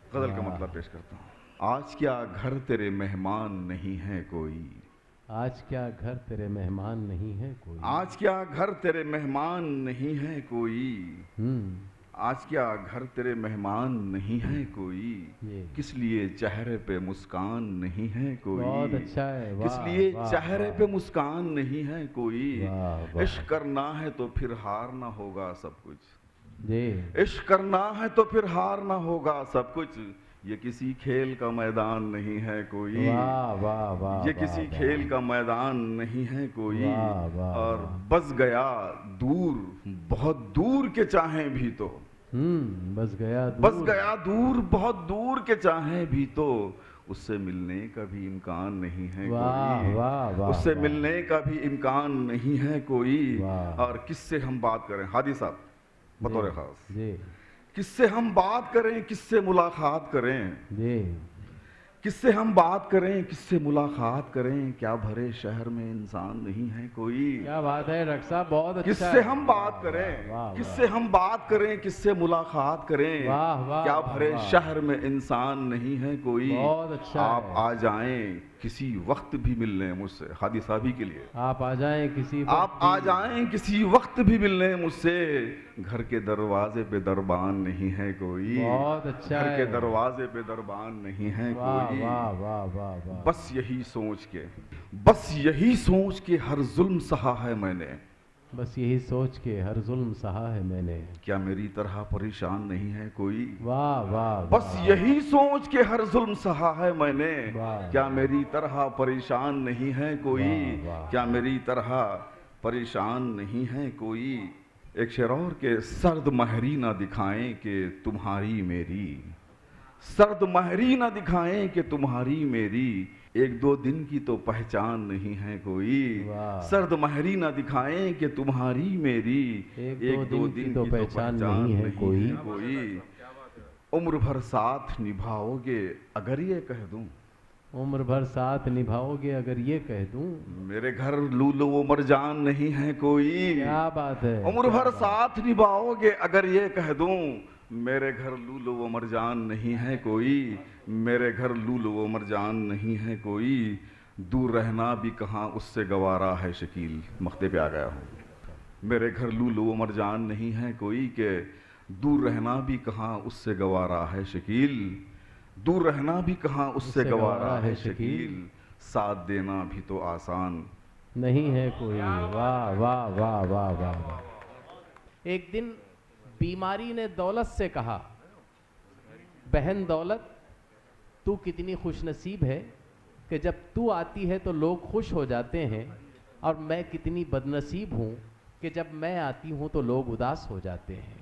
गजल का मतलब पेश करता हूँ। आज क्या घर तेरे मेहमान नहीं है कोई, आज क्या घर तेरे मेहमान नहीं है कोई, आज क्या घर तेरे मेहमान नहीं है कोई, आज क्या घर तेरे मेहमान नहीं है कोई, किस लिए चेहरे पे मुस्कान नहीं है कोई, बहुत अच्छा है, किस लिए चेहरे पे मुस्कान नहीं है कोई, इश्क करना है तो फिर हारना होगा सब कुछ, इश्क करना है तो फिर हारना होगा सब कुछ, ये किसी खेल का मैदान नहीं है कोई, ये किसी खेल का मैदान नहीं है कोई, और बस गया दूर, बहुत दूर के चाहें भी तो, बस गया दूर बहुत दूर के चाहें भी तो, उससे मिलने का भी इम्कान नहीं है कोई, उससे मिलने का भी इम्कान नहीं है कोई। और किससे हम बात करें हादी साहब बतौर खास, किससे हम बात करें, किससे मुलाकात करें, किससे हम बात करें, किससे मुलाकात करें, क्या भरे शहर में इंसान नहीं है कोई। क्या बात है डॉक्टर साहब, बहुत अच्छा। किससे हम बात करें, किससे हम बात करें, किससे मुलाकात करें, क्या भरे शहर में इंसान नहीं है कोई। बहुत अच्छा। आप आ जाएं किसी वक्त भी मिलने मुझसे, हादी साहबी के लिए आप आ जाएं किसी वक्त, आप आ जाएं किसी वक्त भी मिलने मुझसे, घर के दरवाजे पे दरबान नहीं है कोई। बहुत अच्छा। घर के दरवाजे पे दरबान नहीं है कोई। वाह वाह वाह वाह। बस यही सोच के, बस यही सोच के हर जुल्म सहा है मैंने, बस यही सोच के हर जुल्म सहा है मैंने, क्या मेरी तरह परेशान नहीं है कोई। वाह वाह। बस यही सोच के हर जुल्म सहा है मैंने, क्या मेरी तरह परेशान नहीं है कोई, क्या मेरी तरह परेशान नहीं है कोई। एक शेर और के, सर्द महरी ना दिखाएं कि तुम्हारी मेरी, सर्द महरी ना दिखाएं कि तुम्हारी मेरी, एक दो दिन की तो पहचान नहीं है कोई। सर्द महरी ना दिखाएं कि तुम्हारी मेरी, एक दो दिन की तो पहचान नहीं है कोई। उम्र भर साथ निभाओगे अगर ये कह दूं, उम्र भर साथ निभाओगे अगर ये कह दूं, मेरे घर लूलो उमर जान नहीं है कोई। क्या बात है। उम्र भर साथ निभाओगे अगर ये कह दूं, मेरे घर लूलो उमर जान नहीं है कोई, मेरे घर लूलो उमर जान नहीं है कोई। दूर रहना भी कहाँ उससे गवारा है शकील, मख्ते पे आ गया हूँ। मेरे घर लूलो उमर जान नहीं है कोई, के दूर रहना भी कहाँ उससे गवारा है शकील, दूर रहना भी कहाँ उससे गवारा है शकील, साथ देना भी तो आसान नहीं है कोई। वाह वाह वाह वाह वाह। एक दिन बीमारी ने दौलत से कहा, बहन दौलत तू कितनी खुशनसीब है कि जब तू आती है तो लोग खुश हो जाते हैं, और मैं कितनी बदनसीब हूँ कि जब मैं आती हूँ तो लोग उदास हो जाते हैं।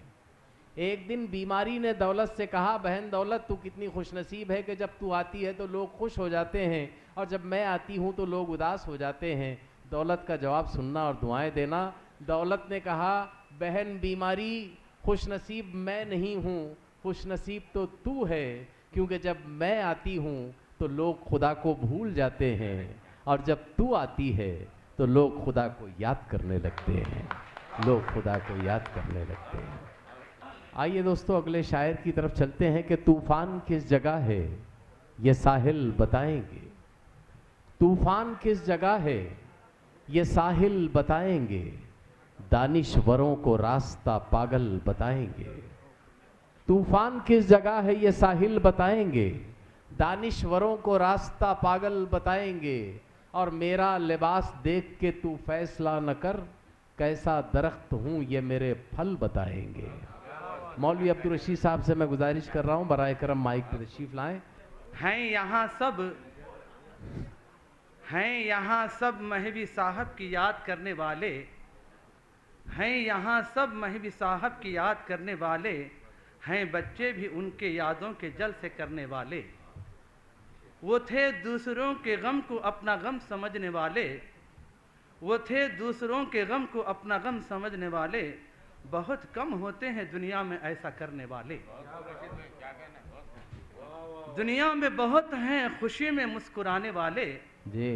एक दिन बीमारी ने दौलत से कहा, बहन दौलत तू कितनी खुशनसीब है कि जब तू आती है तो लोग खुश हो जाते हैं, और जब मैं आती हूँ तो लोग उदास हो जाते हैं। दौलत का जवाब सुनना और दुआएं देना। दौलत ने कहा, बहन बीमारी खुशनसीब मैं नहीं हूँ, खुशनसीब तो तू है, क्योंकि जब मैं आती हूँ तो लोग खुदा को भूल जाते हैं, और जब तू आती है तो लोग खुदा को याद करने लगते हैं, लोग खुदा को याद करने लगते हैं। आइए दोस्तों अगले शायर की तरफ चलते हैं कि तूफान किस जगह है ये साहिल बताएंगे, तूफान किस जगह है ये साहिल बताएंगे, दानिशवरों को रास्ता पागल बताएंगे। तूफान किस जगह है ये साहिल बताएंगे, दानिशवरों को रास्ता पागल बताएंगे, और मेरा लिबास देख के तू फैसला न कर, कैसा दरख्त हूँ ये मेरे फल बताएंगे। मौलवी अब्दुल रशीद साहब से मैं गुजारिश कर रहा हूँ बराए करम माइक पर तशरीफ लाएं। हैं यहाँ सब महवी साहब की याद करने वाले, हैं यहाँ सब महवी साहब की याद करने वाले, हैं बच्चे भी उनके यादों के जल से करने वाले। वो थे दूसरों के गम को अपना गम समझने वाले, वो थे दूसरों के गम को अपना गम समझने वाले, बहुत कम होते हैं दुनिया में ऐसा करने वाले। दुनिया में बहुत हैं खुशी में मुस्कुराने वाले जी,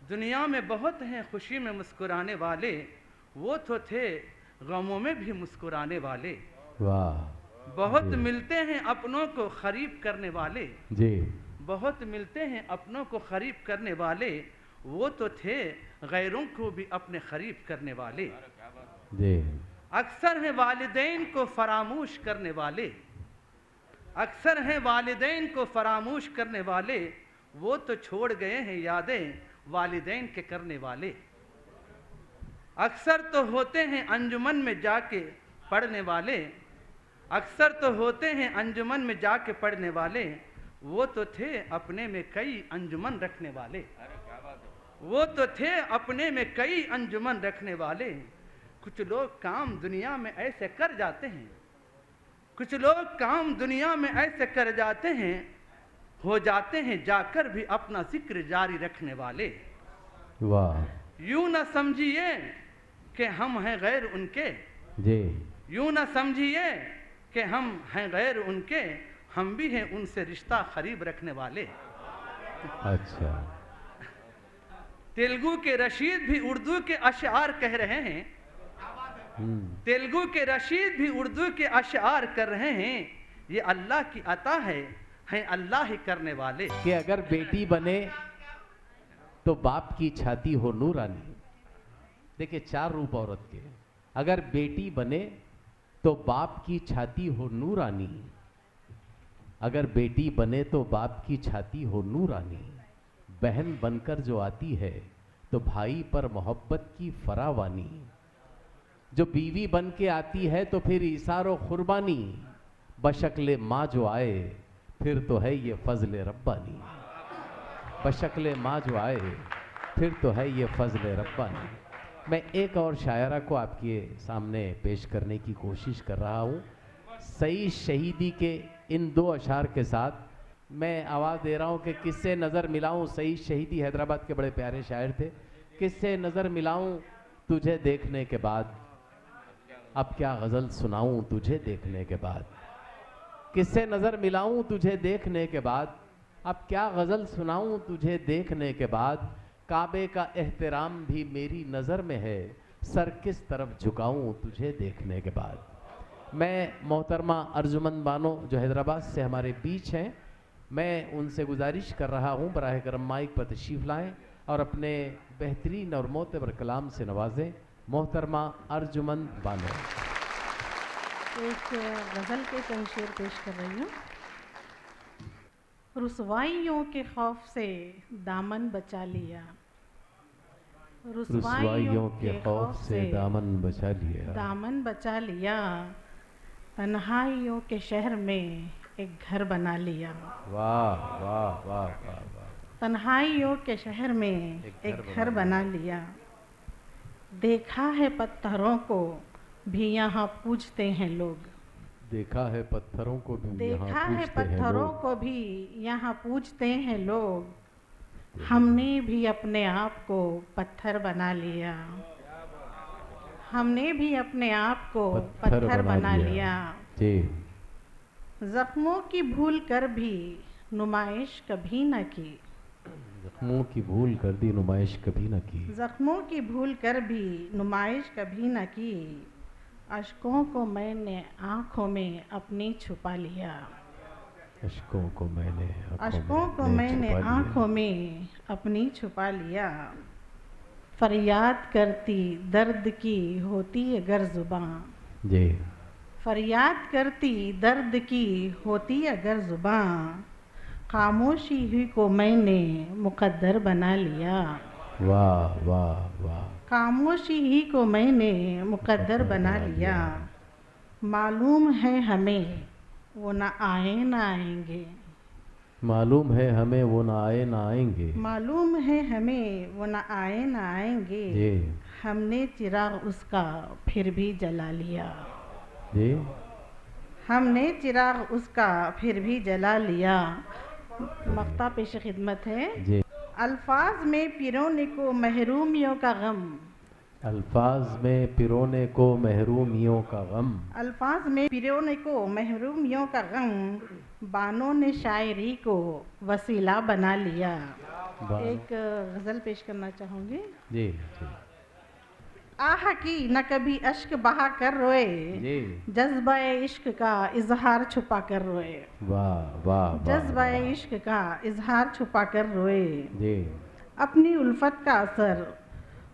दुनिया में बहुत हैं खुशी में मुस्कुराने वाले, वो तो थे गमों में भी मुस्कुराने वाले। वाह। बहुत जी। मिलते हैं अपनों को खरीब करने वाले, जी, बहुत मिलते हैं अपनों को खरीब करने वाले, वो तो थे गैरों को भी अपने खरीब करने वाले। जी, अक्सर हैं वालिदैन को फरामोश करने वाले, अक्सर हैं वालिदैन को फरामोश करने वाले, वो तो छोड़ गए हैं यादें वालिदैन के करने वाले। अक्सर तो होते हैं अंजुमन में जाके पढ़ने वाले, अक्सर तो होते हैं अंजुमन में जाके पढ़ने वाले, वो तो थे अपने में कई अंजुमन रखने वाले, वो तो थे अपने में कई अंजुमन रखने वाले। कुछ लोग काम दुनिया में ऐसे कर जाते हैं, कुछ लोग काम दुनिया में ऐसे कर जाते हैं, हो जाते हैं जाकर भी अपना जिक्र जारी रखने वाले। वाह। यूं न समझिए कि हम हैं गैर उनके, जी, यूं न समझिए कि हम हैं गैर उनके, हम भी हैं उनसे रिश्ता करीब रखने वाले। अच्छा। तेलुगु के रशीद भी उर्दू के अशआर कह रहे हैं, तेलुगु के रशीद भी उर्दू के अशआर कर रहे हैं, ये अल्लाह की अता है, हैं अल्लाह ही करने वाले। कि अगर बेटी बने तो बाप की छाती हो नूरानी। देखिए 4 रूप औरत के। अगर बेटी बने तो बाप की छाती हो नूरानी, अगर बेटी बने तो बाप की छाती हो नूरानी, बहन बनकर जो आती है तो भाई पर मोहब्बत की फरावानी, जो बीवी बन के आती है तो फिर इसारो कुर्बानी, बशक्ले माँ जो आए फिर तो है ये फजले रब्बानी, बशक्ले माँ जो आए फिर तो है ये फजले रब्बानी। मैं एक और शायरा को आपके सामने पेश करने की कोशिश कर रहा हूँ। सईद शहीदी के इन 2 अशार के साथ मैं आवाज़ दे रहा हूँ कि किससे नज़र मिलाऊँ। सईद शहीदी हैदराबाद के बड़े प्यारे शायर थे। किससे नज़र मिलाऊँ तुझे देखने के बाद, अब क्या गज़ल सुनाऊँ तुझे देखने के बाद, किससे नज़र मिलाऊँ तुझे देखने के बाद, अब क्या गज़ल सुनाऊँ तुझे देखने के बाद, काबे का एहतराम भी मेरी नज़र में है, सर किस तरफ झुकाऊँ तुझे देखने के बाद। मैं मोहतरमा अर्जुमंद बानो जो हैदराबाद से हमारे बीच हैं, मैं उनसे गुजारिश कर रहा हूँ बराह करम माइक पर तशरीफ़ लाएँ और अपने बेहतरीन और मोतबर कलाम से नवाजें। मोहतरमा अर्जुमंद बानो। एक गज़ल के चंद शेर पेश कर रही हूँ। रुसवाइयों के खौफ से दामन बचा लिया, रुसवाइयों के खौफ से दामन बचा लिया, दामन बचा लिया, तन्हाइयों के शहर में एक घर बना लिया। वाह वाह वाह वाह वाह। तन्हाइयों के शहर में एक घर बना लिया, देखा है पत्थरों को भी यहाँ पूजते हैं लोग, देखा है पत्थरों को भी देखा है पत्थरों को भी यहाँ पूजते हैं लोग, हमने भी अपने आप को पत्थर बना लिया, हमने भी अपने आप को पत्थर बना लिया। जी। जख्मों की भूल कर भी नुमाइश कभी न की, जख्मों की भूल कर दी नुमाइश कभी न की, जख्मों की भूल कर भी नुमाइश कभी न की, अश्कों को मैंने आँखों में अपनी छुपा लिया, अश्कों को मैंने आँखों में अपनी छुपा लिया। फरियाद करती दर्द की होती अगर जुबां, जी, फरियाद करती दर्द की होती अगर जुबां, खामोशी ही को मैंने मुकद्दर बना लिया। वाह वाह वाह। खामोशी ही को मैंने मुकद्दर बना लिया, मालूम है हमें वो ना आए ना आएंगे, मालूम है हमें वो ना आए ना आएंगे, मालूम है हमें वो ना आए ना आएंगे, जी, हमने चिराग उसका फिर भी जला लिया, जी, हमने चिराग उसका फिर भी जला लिया। मक्ता पेश खिदमत है। जी। अल्फाज में पिरोने को महरूमियों का गम, अल्फाज में पिरोने को महरूमियों का गम, अल्फाज में पिरोने को महरूमियों का गम, बानों ने शायरी को वसीला बना लिया। एक गज़ल पेश करना चाहूँगी। जी जी। आह की न कभी अश्क बहा कर रोए, जज्बा इश्क का इजहार छुपा कर रोए। वाह वाह। जज्बा इश्क का इजहार छुपा कर रोए। जी। अपनी उल्फत का असर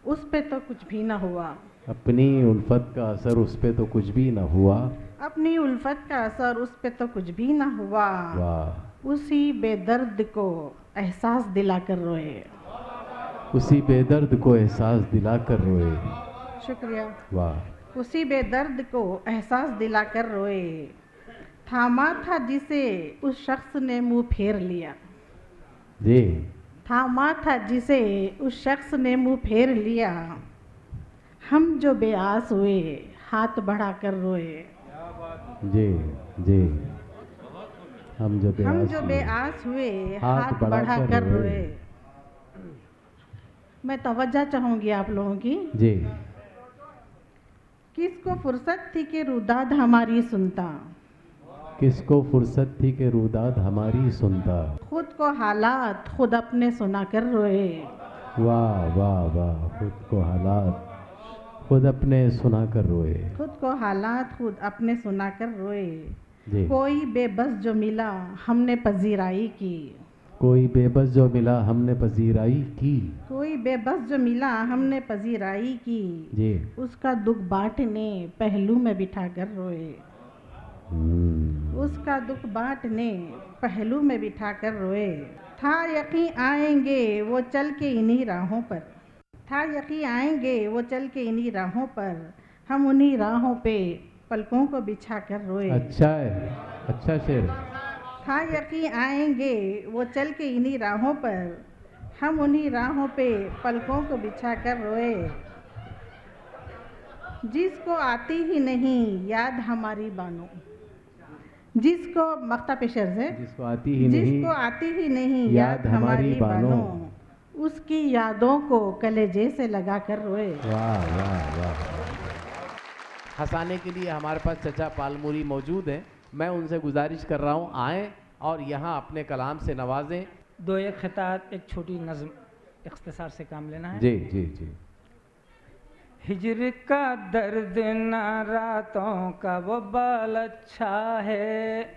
उस पे तो कुछ भी न हुआ, अपनी उल्फत का असर उस पे तो कुछ भी न हुआ, अपनी उल्फत का असर उस पे तो कुछ भी न हुआ। वाह। उसी बेदर्द को एहसास दिला कर रोए, उसी बेदर्द को एहसास दिला कर रोए। शुक्रिया। वाह। उसी बेदर्द को एहसास दिला कर रोए, थामा था जिसे उस शख्स ने मुंह फेर लिया। जी। थामा था जिसे उस शख्स ने मुंह फेर लिया, हम जो बेआस हुए हाथ बढ़ा कर रोए। जी जी। हम जो बेआस हुए हाथ बढ़ा कर रोए। मैं तवज्जो चाहूँगी आप लोगों की। जी। किसको फुर्सत थी कि रुदाद हमारी सुनता, किसको फुर्सत थी कि रुदाद हमारी सुनता, खुद को हालात खुद अपने सुना कर रोए। वाह वाह वाह। खुद को हालात खुद अपने सुना कर रोए, खुद को हालात खुद अपने सुना कर रोए। जी। कोई बेबस जो मिला हमने पजीराई की, कोई बेबस जो मिला हमने पजीराई की, कोई बेबस जो मिला हमने पजीराई की। जी। उसका दुख बांटने पहलू में बिठा कर रोए, उसका दुख बांटने पहलू में बिठा कर रोए। था यकीन आएंगे वो चल के इन्हीं राहों पर, था यकीन आएंगे वो चल के इन्हीं राहों पर, हम उन्हीं राहों पे पलकों को बिछा कर रोए। अच्छा है, अच्छा शेर। था यकीन आएंगे वो चल के इन्हीं राहों पर, हम उन्हीं राहों पे पलकों को बिछा कर रोए। जिसको आती ही नहीं याद हमारी बानों, जिसको मख्ता पेशर है, जिसको आती ही नहीं, जिसको आती ही नहीं याद हमारी बानों, उसकी यादों को कलेजे से लगा कर रोए। वाह वाह वाह। हंसाने के लिए हमारे पास चचा पालमुरी मौजूद हैं। मैं उनसे गुजारिश कर रहा हूँ आएँ और यहाँ अपने कलाम से नवाजें। दो एक खितात, एक छोटी नज़्म, इख्तिसार से काम लेना है। जी जी जी। हिजर का दर्द ना रातों का वो बाल अच्छा है,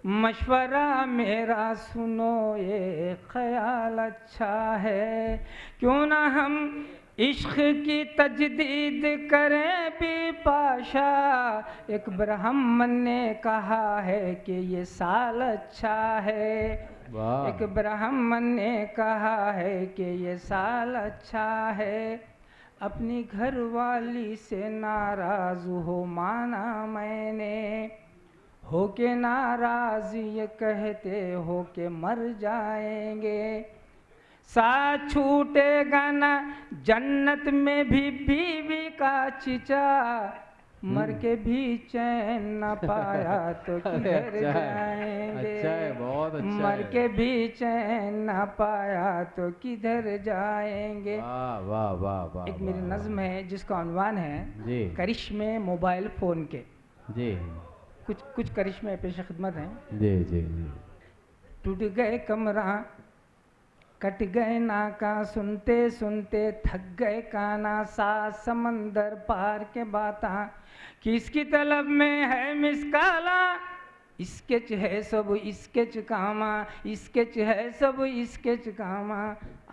मशवरा मेरा सुनो ये ख्याल अच्छा है। क्यों ना हम इश्क की तजदीद करें बिपाशा, एक ब्राह्मण ने कहा है कि ये साल अच्छा है, एक ब्राह्मण ने कहा है कि ये साल अच्छा है। अपनी घरवाली से नाराज हो माना मैंने, हो के नाराज ये कहते हो के मर जाएंगे, साथ छूटेगा ना जन्नत में भी बीवी का चिचा, मर के भी चैन न पाया तो किधर जाएंगे। अच्छा है, बहुत अच्छा मर के भी चैन न पाया तो किधर जाएंगे। वाह वाह वाह वाह। एक मेरी नज़्म है जिसका उन्वान है जी करिश्मे मोबाइल फ़ोन के। जी। कुछ करिश्मे पेश खिदमत हैं। जी जी जी। टूट गए कमरा कट गए नाका, सुनते सुनते थक गए काना, सात समंदर पार के बाता, किसकी तलब में है मिसकाला, स्केच है सब स्केच कामा, स्केच है सब स्केच कामा।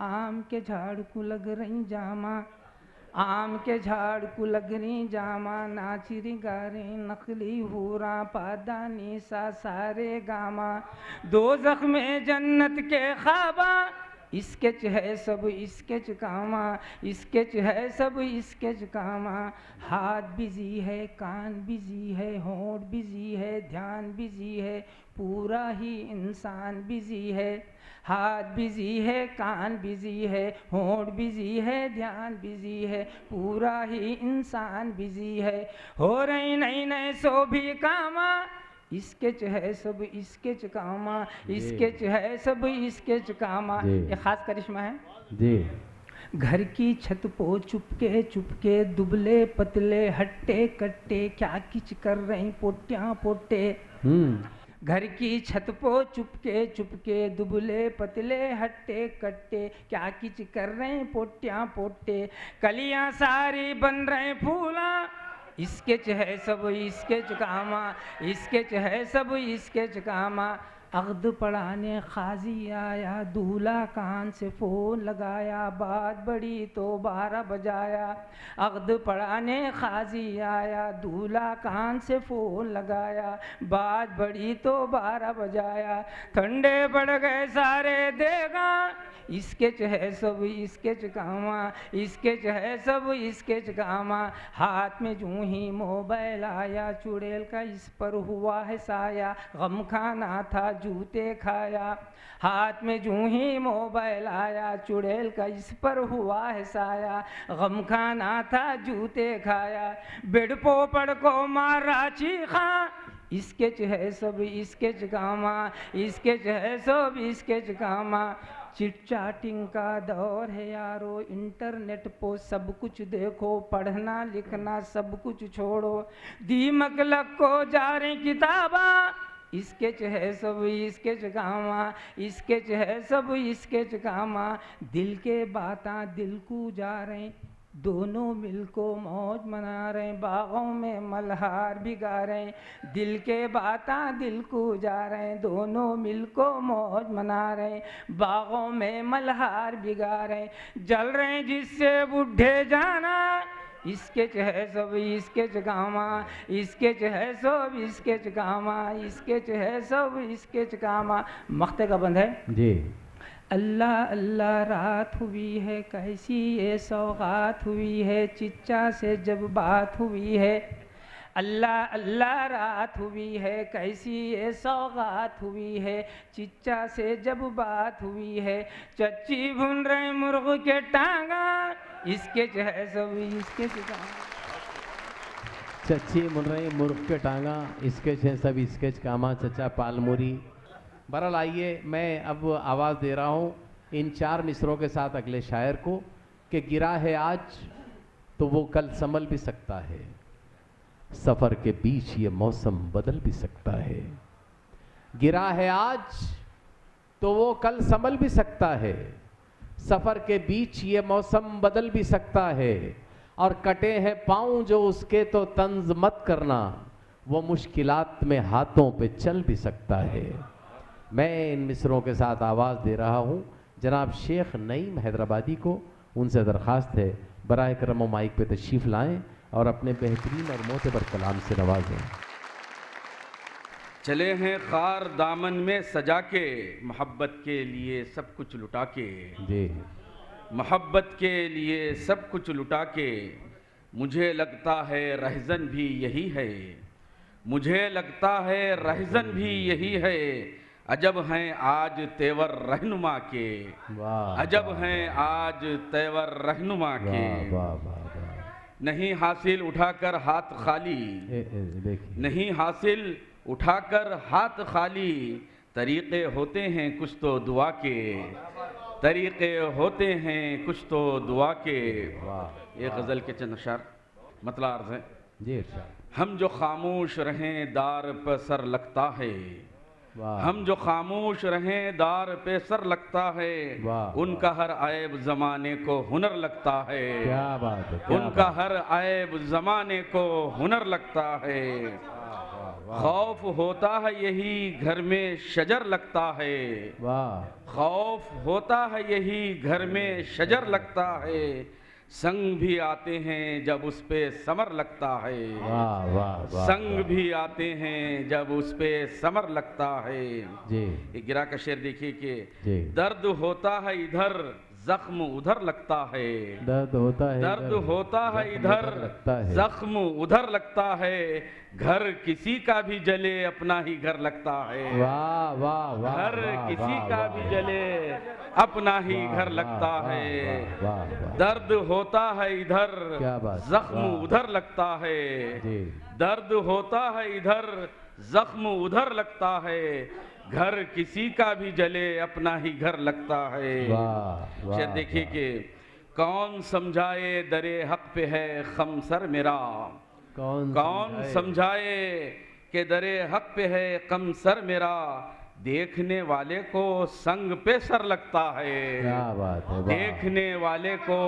आम के झाड़ को लग रही जामा, आम के झाड़ को लग रही जामा, नाचिरी गारी नकली हूरा पादानी सा सारे गामा, दो जख्मे जन्नत के ख्वाबा, स्केच है सब स्केच कामा, स्केच है सब स्केच कामा। हाथ बिजी है कान बिजी है होंठ बिजी है ध्यान बिजी है, पूरा ही इंसान बिजी है। हाथ बिजी है कान बिजी है होंठ बिजी है ध्यान बिजी है, पूरा ही इंसान बिजी है। हो रही नई नए सो भी कामा, स्केच है सब स्केच कामा, स्केच है सब स्केच कामा। ये खास करिश्मा है जी। घर की छत पो चुपके चुपके दुबले पतले हट्टे कट्टे क्या किच कर रही पोटियां पोटे। घर की छत पो चुपके चुपके दुबले पतले हट्टे कट्टे क्या किच कर रहे पोटियां पोटे। कलियां सारी बन रहे फूला, स्केच है सब स्केच कामा, स्केच है सब स्केच कामा। अक़्द पढ़ाने खाजी आया, दूल्हा कान से फ़ोन लगाया, बात बड़ी तो 12 बजाया। अक़्द पढ़ाने खाजी आया, दूल्हा कान से फ़ोन लगाया, बात बड़ी तो 12 बजाया। ठंडे पड़ गए सारे देगा, स्केच है सब स्केच कामा, स्केच है सब स्केच कामा। हाथ में जूं ही मोबाइल आया, चुड़ैल का इस पर हुआ है साया, गम खाना था जूते खाया। हाथ में जूं ही मोबाइल आया, चुड़ैल का इस पर हुआ है साया, गम खाना था जूते खाया। बेड पोपड़ को मारा चीखा, स्केच है सब स्केच कामा, स्केच है सब स्केच कामा। चिट चाटिंग का दौर है यारो, इंटरनेट पर सब कुछ देखो, पढ़ना लिखना सब कुछ छोड़ो। दीमक लग को जा रही किताबा, स्केच है सब स्केच कामा, स्केच है सब स्केच कामा। दिल के बातां दिल को जा रहे, दोनों मिलको मौज मना रहे, बागों में मल्हार भिगा रहे। दिल के बातां दिल को जा रहे, दोनों मिलको मौज मना रहे, बागों में मल्हार भिगा रहे। जल रहे जिससे बुढ़े जाना, स्केच है सब स्केच कामा, स्केच है सब स्केच कामा, स्केच है सब स्केच कामा। मख्ते का बंद है जी। अल्लाह अल्लाह रात हुई है, कैसी ये सौगात हुई है, चिच्चा से जब बात हुई है। अल्लाह अल्लाह रात हुई है, कैसी ये सौगात हुई है, चिच्चा से जब बात हुई है। चच्ची भुन रहे मुर्ग के टांगा, स्केच है सब स्केच कामा। चच्ची मुन रही मुर्ग के टांगा, स्केच है सब स्केच कामा। चचा पालमुरी। बहरहाल आइए मैं अब आवाज़ दे रहा हूँ इन 4 मिसरों के साथ अगले शायर को कि गिरा है आज तो वो कल संभल भी सकता है, सफ़र के बीच ये मौसम बदल भी सकता है। गिरा है आज तो वो कल संभल भी सकता है, सफ़र के बीच ये मौसम बदल भी सकता है। और कटे हैं पाँव जो उसके तो तंज मत करना, वो मुश्किलात में हाथों पे चल भी सकता है। मैं इन मिसरों के साथ आवाज़ दे रहा हूँ जनाब शेख नईम हैदराबादी को। उनसे दरख्वास्त है बराए करम माइक पे तशरीफ़ लाएं और अपने बेहतरीन और मोतबर कलाम से नवाजें। चले हैं खार दामन में सजा के, मोहब्बत के लिए सब कुछ लुटा के। जी। मोहब्बत के लिए सब कुछ लुटा के, मुझे लगता है रहज़न भी यही है, मुझे लगता है रहज़न भी यही है। अजब हैं आज तेवर रहनुमा के, अजब हैं आज तेवर रहनुमा के। नहीं हासिल उठाकर हाथ खाली, नहीं हासिल उठाकर हाथ खाली, तरीक़े होते हैं कुछ तो दुआ के, तरीक़े होते हैं कुछ तो दुआ के। ये गज़ल के चंद अशआर मतलब अर्ज़ है जी। हम जो खामोश रहें दार पर सर लगता है, हम जो खामोश रहें दार पे सर लगता है, उनका हर ऐब ज़माने को हुनर लगता है। क्या बात है, क्या उनका हर ऐब ज़माने को हुनर लगता है। खौफ होता है यही घर में शजर लगता है, खौफ होता है यही घर में शजर लगता है। संग भी आते हैं जब उस पे समर लगता है, वाह वाह वाह। संग भी आते हैं जब उस पे समर लगता है। जी। ये गिरा का शेर देखिए कि दर्द होता है इधर जख्म उधर लगता है, दर्द होता है दर्द होता है इधर जख्म उधर लगता है। घर किसी का भी जले अपना ही घर लगता है, वाह वाह वाह। घर किसी का भी जले अपना ही घर लगता है। दर्द होता है इधर जख्म उधर लगता है, दर्द होता है इधर जख्म उधर लगता है, घर किसी का भी जले अपना ही घर लगता है। शेर देखिए कि कौन समझाए दरे हक पे है खमसर मेरा, कौन समझाए कि दरे हक पे है कमसर मेरा, देखने वाले को संग पे सर लगता है। क्या बात है, देखने वाले को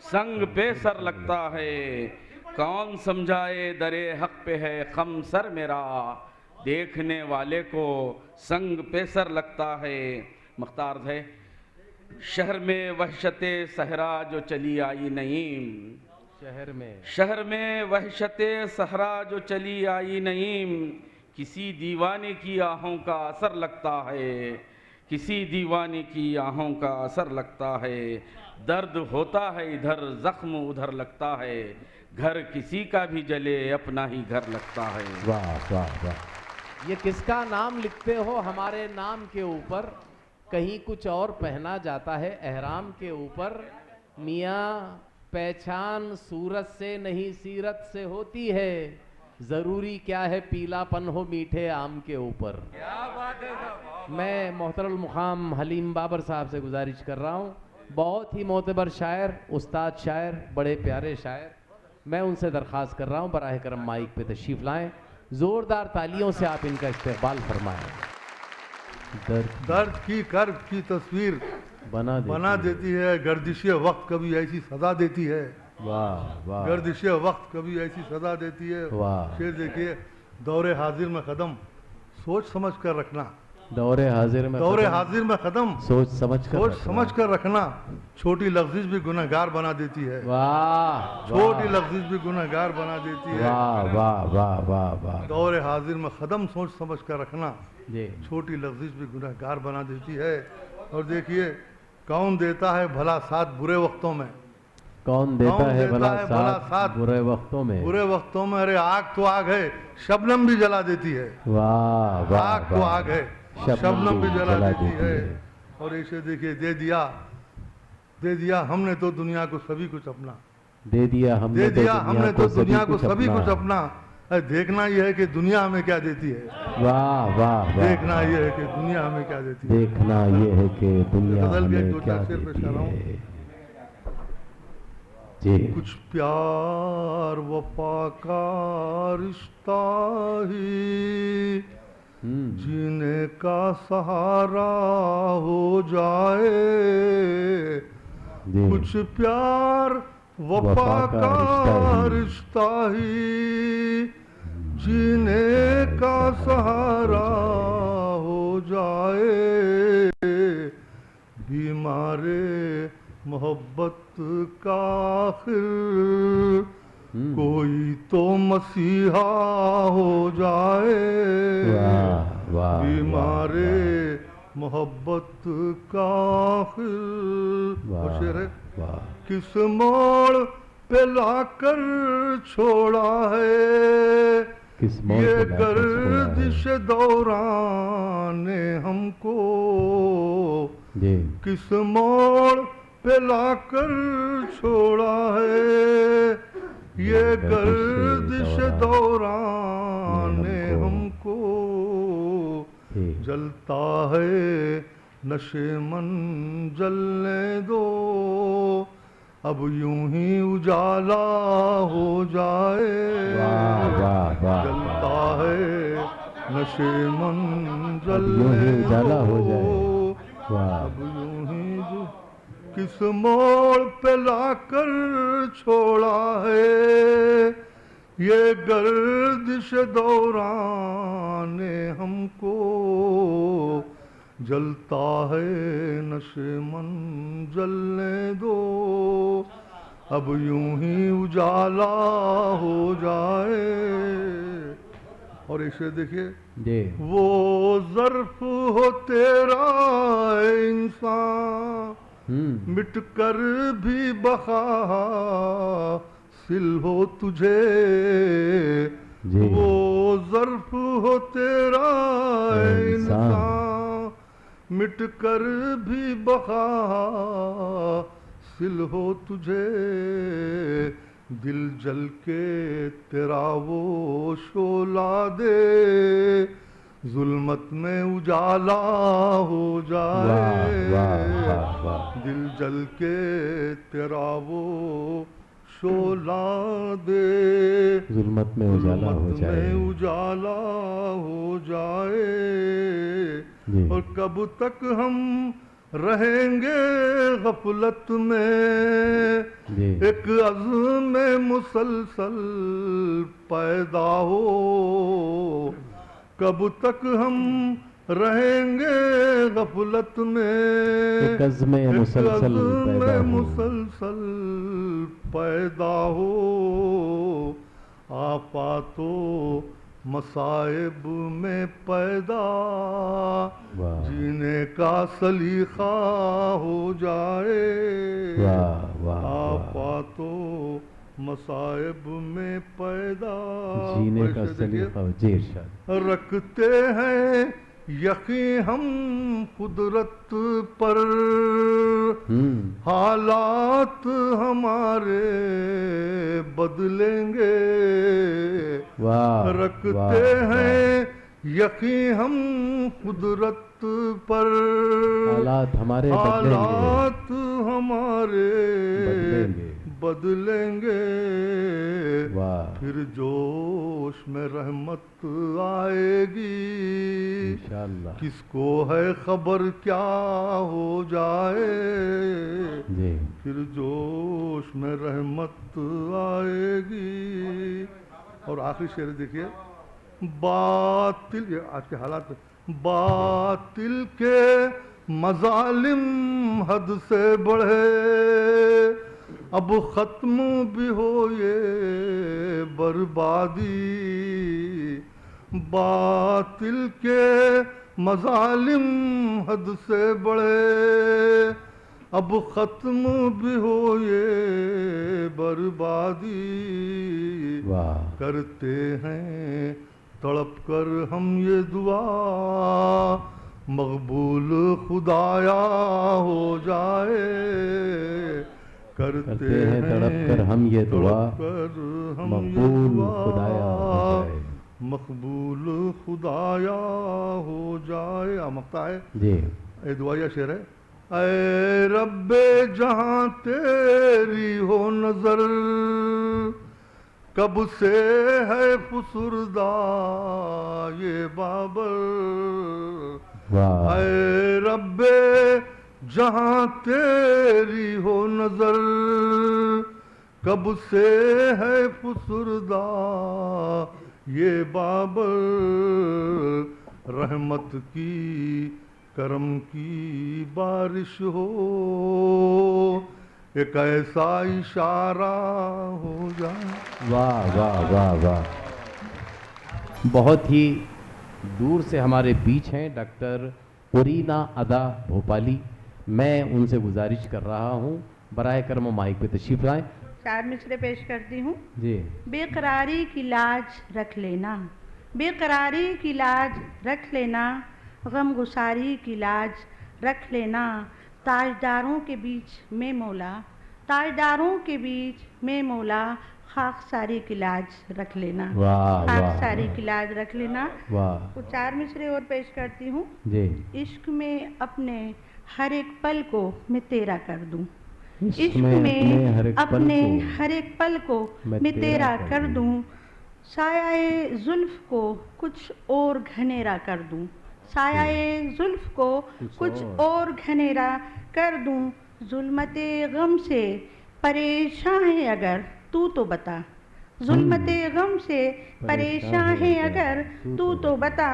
संग पे सर लगता है। कौन समझाए दरे हक पे है खमसर मेरा, देखने वाले को संग पे सर लगता है। मुख्तार है शहर में वहशते सहरा जो चली आई नईम, शहर में वहशते सहरा जो चली आई नईम, किसी दीवाने की आहों का असर लगता है, किसी दीवाने की आहों का असर लगता है। दर्द होता है इधर जख्म उधर लगता है, घर किसी का भी जले अपना ही घर लगता है। वाह वाह वाह। ये किसका नाम लिखते हो हमारे नाम के ऊपर, कहीं कुछ और पहना जाता है एहराम के ऊपर। मियाँ पहचान सूरत से नहीं सीरत से होती है, जरूरी क्या है पीलापन हो मीठे आम के ऊपर। मैं मोहतरम मुकाम हलीम बाबर साहब से गुजारिश कर रहा हूँ, बहुत ही मोतबर शायर, उस्ताद शायर, बड़े प्यारे शायर, मैं उनसे दरख्वास्त कर रहा हूँ बराह करम माइक पे तशरीफ़ लाएं, ज़ोरदार तालियों से आप इनका इस्तेक़बाल फरमाएं। दर्द की कर्ब की तस्वीर बना देती है, गर्दिशे वक्त कभी ऐसी सदा देती है। वाह वाह। गर्दिशे वक्त कभी ऐसी सदा देती है। वाह। शेर देखिए, दौरे हाजिर में कदम सोच समझ कर रखना, दौरे हाजिर में कदम सोच समझ कर रखना, छोटी लफ्ज़िश भी गुनहगार बना देती है। वाह। छोटी लफ्ज़िश भी गुनहगार बना देती है। वाह वाह वाह वाह वाह। दौरे हाजिर में कदम सोच समझ कर रखना, जी। छोटी लफ्ज़िश भी गुनहगार बना देती है। और देखिए, कौन देता है भला साथ बुरे वक्तों में, कौन देता है भला साथ बुरे वक्तों में। बुरे वक्तों में अरे आग तो आग है, शबनम भी जला देती है। वाह वाह। आग तो आग है, शबनम भी जला देती है। और ऐसे देखिए, दे दिया हमने तो दुनिया को सभी कुछ अपना, दे दिया हमने तो दुनिया को सभी कुछ अपना। देखना यह है कि दुनिया हमें क्या देती है। वाह वाह। देखना यह है कि दुनिया हमें क्या देती है। देखना यह है कि दुनिया हमें क्या देती है। जी। कुछ प्यार वफा का रिश्ता ही जीने का सहारा हो जाए। कुछ प्यार वफा का रिश्ता ही जीने का सहारा हो जाए। बीमारे मोहब्बत का आखिर कोई तो मसीहा हो जाए। बीमारे मोहब्बत का आखिर किस मोड़ पे लाकर छोड़ा है ये गर्दिश दौरान ने हमको। किस मोड़ पे लाकर छोड़ा है ये गर्दिश दौरान ने हमको। जलता है नशे मन जलने दो, अब यूं ही उजाला हो जाए। जलता है नशे मन जलने दो, अब यूं ही किस मोड़ पे लाकर छोड़ा है ये गर्दिश दौरान ने हमको। जलता है नशे मन जलने दो, अब यूं ही उजाला हो जाए। और इसे देखिए, वो ज़र्फ हो तेरा इंसान मिट कर भी बका सिल हो तुझे। वो ज़र्फ हो तेरा इंसान मिट कर भी बका सिल हो तुझे। दिल जल के तेरा वो शोला दे, जुल्मत में उजाला हो जाए। दिल जल के तेरा वो शोला दे, जुल्मत में उजाला हो जाए, उजाला हो जाए। और कब तक हम रहेंगे गफलत में, एक अज़्म मुसलसल पैदा हो। कब तक हम रहेंगे गफलत में, एक अज़्म मुसलसल पैदा हो। आफातो मसाइब में पैदा जीने का सलीखा हो जाए। आफातो मसाइब में पैदा जीने का सलीखा हो जाए। रखते हैं यकीन हम कुदरत पर, हालात हमारे बदलेंगे। रखते हैं यकीन हम कुदरत पर, हालात हमारे बदलेंगे। फिर जोश में रहमत आएगी, इंशाअल्लाह। किसको है खबर क्या हो जाए। फिर जोश में रहमत आएगी। और आखिरी शेर देखिए, बातिल, ये आज के हालात, बातिल के मजालिम हद से बढ़े, अब खत्म भी हो ये बर्बादी। बातिल के मजालिम हद से बढ़े, अब खत्म भी हो ये बर्बादी। करते हैं तड़प कर हम ये दुआ, मकबूल खुदाया हो जाए। करते हैं तड़प कर हम ये दुआ, मकबूल खुदाया हो जाए। मकबूल खुदाया हो जाए। मकता है जी, ये दुआ या शेर है। ऐ रब्बे जहां तेरी हो नजर, कब से है फुसुरदा ये बाबर। ऐ रब्बे जहां तेरी हो नजर, कब से है फुसुरदा ये बाबर। रहमत की करम की बारिश हो, एक ऐसा इशारा हो जाए। वाह वाह वाह वाह। बहुत ही दूर से हमारे बीच हैं डॉक्टर उरीना अदा भोपाली। मैं उनसे गुजारिश कर रहा हूँ बराए करम माइक पे तशरीफ लाएं। 4 मिसरे पेश करती हूँ जी। बेकरारी की लाज रख लेना, बेकरारी की लाज रख लेना, गम गुसारी की लाज रख लेना। ताजदारों के बीच में मौला, ताजदारों के बीच में मौला, खाकसारी की लाज रख लेना। खाकसारी की लाज रख लेना। तो 4 मिसरे और पेश करती हूँ जी। इश्क में अपने हर एक पल को मैं तेरा कर दूं, इश्क में अपने हर एक पल को मैं तेरा कर दूं। सायाए जुल्फ को कुछ और घनेरा कर दूं, सायाए जुल्फ को कुछ और घनेरा कर दूं। जुल्मते गम से परेशान है अगर तू तो बता, जुल्मते गम से परेशान है अगर तू तो बता।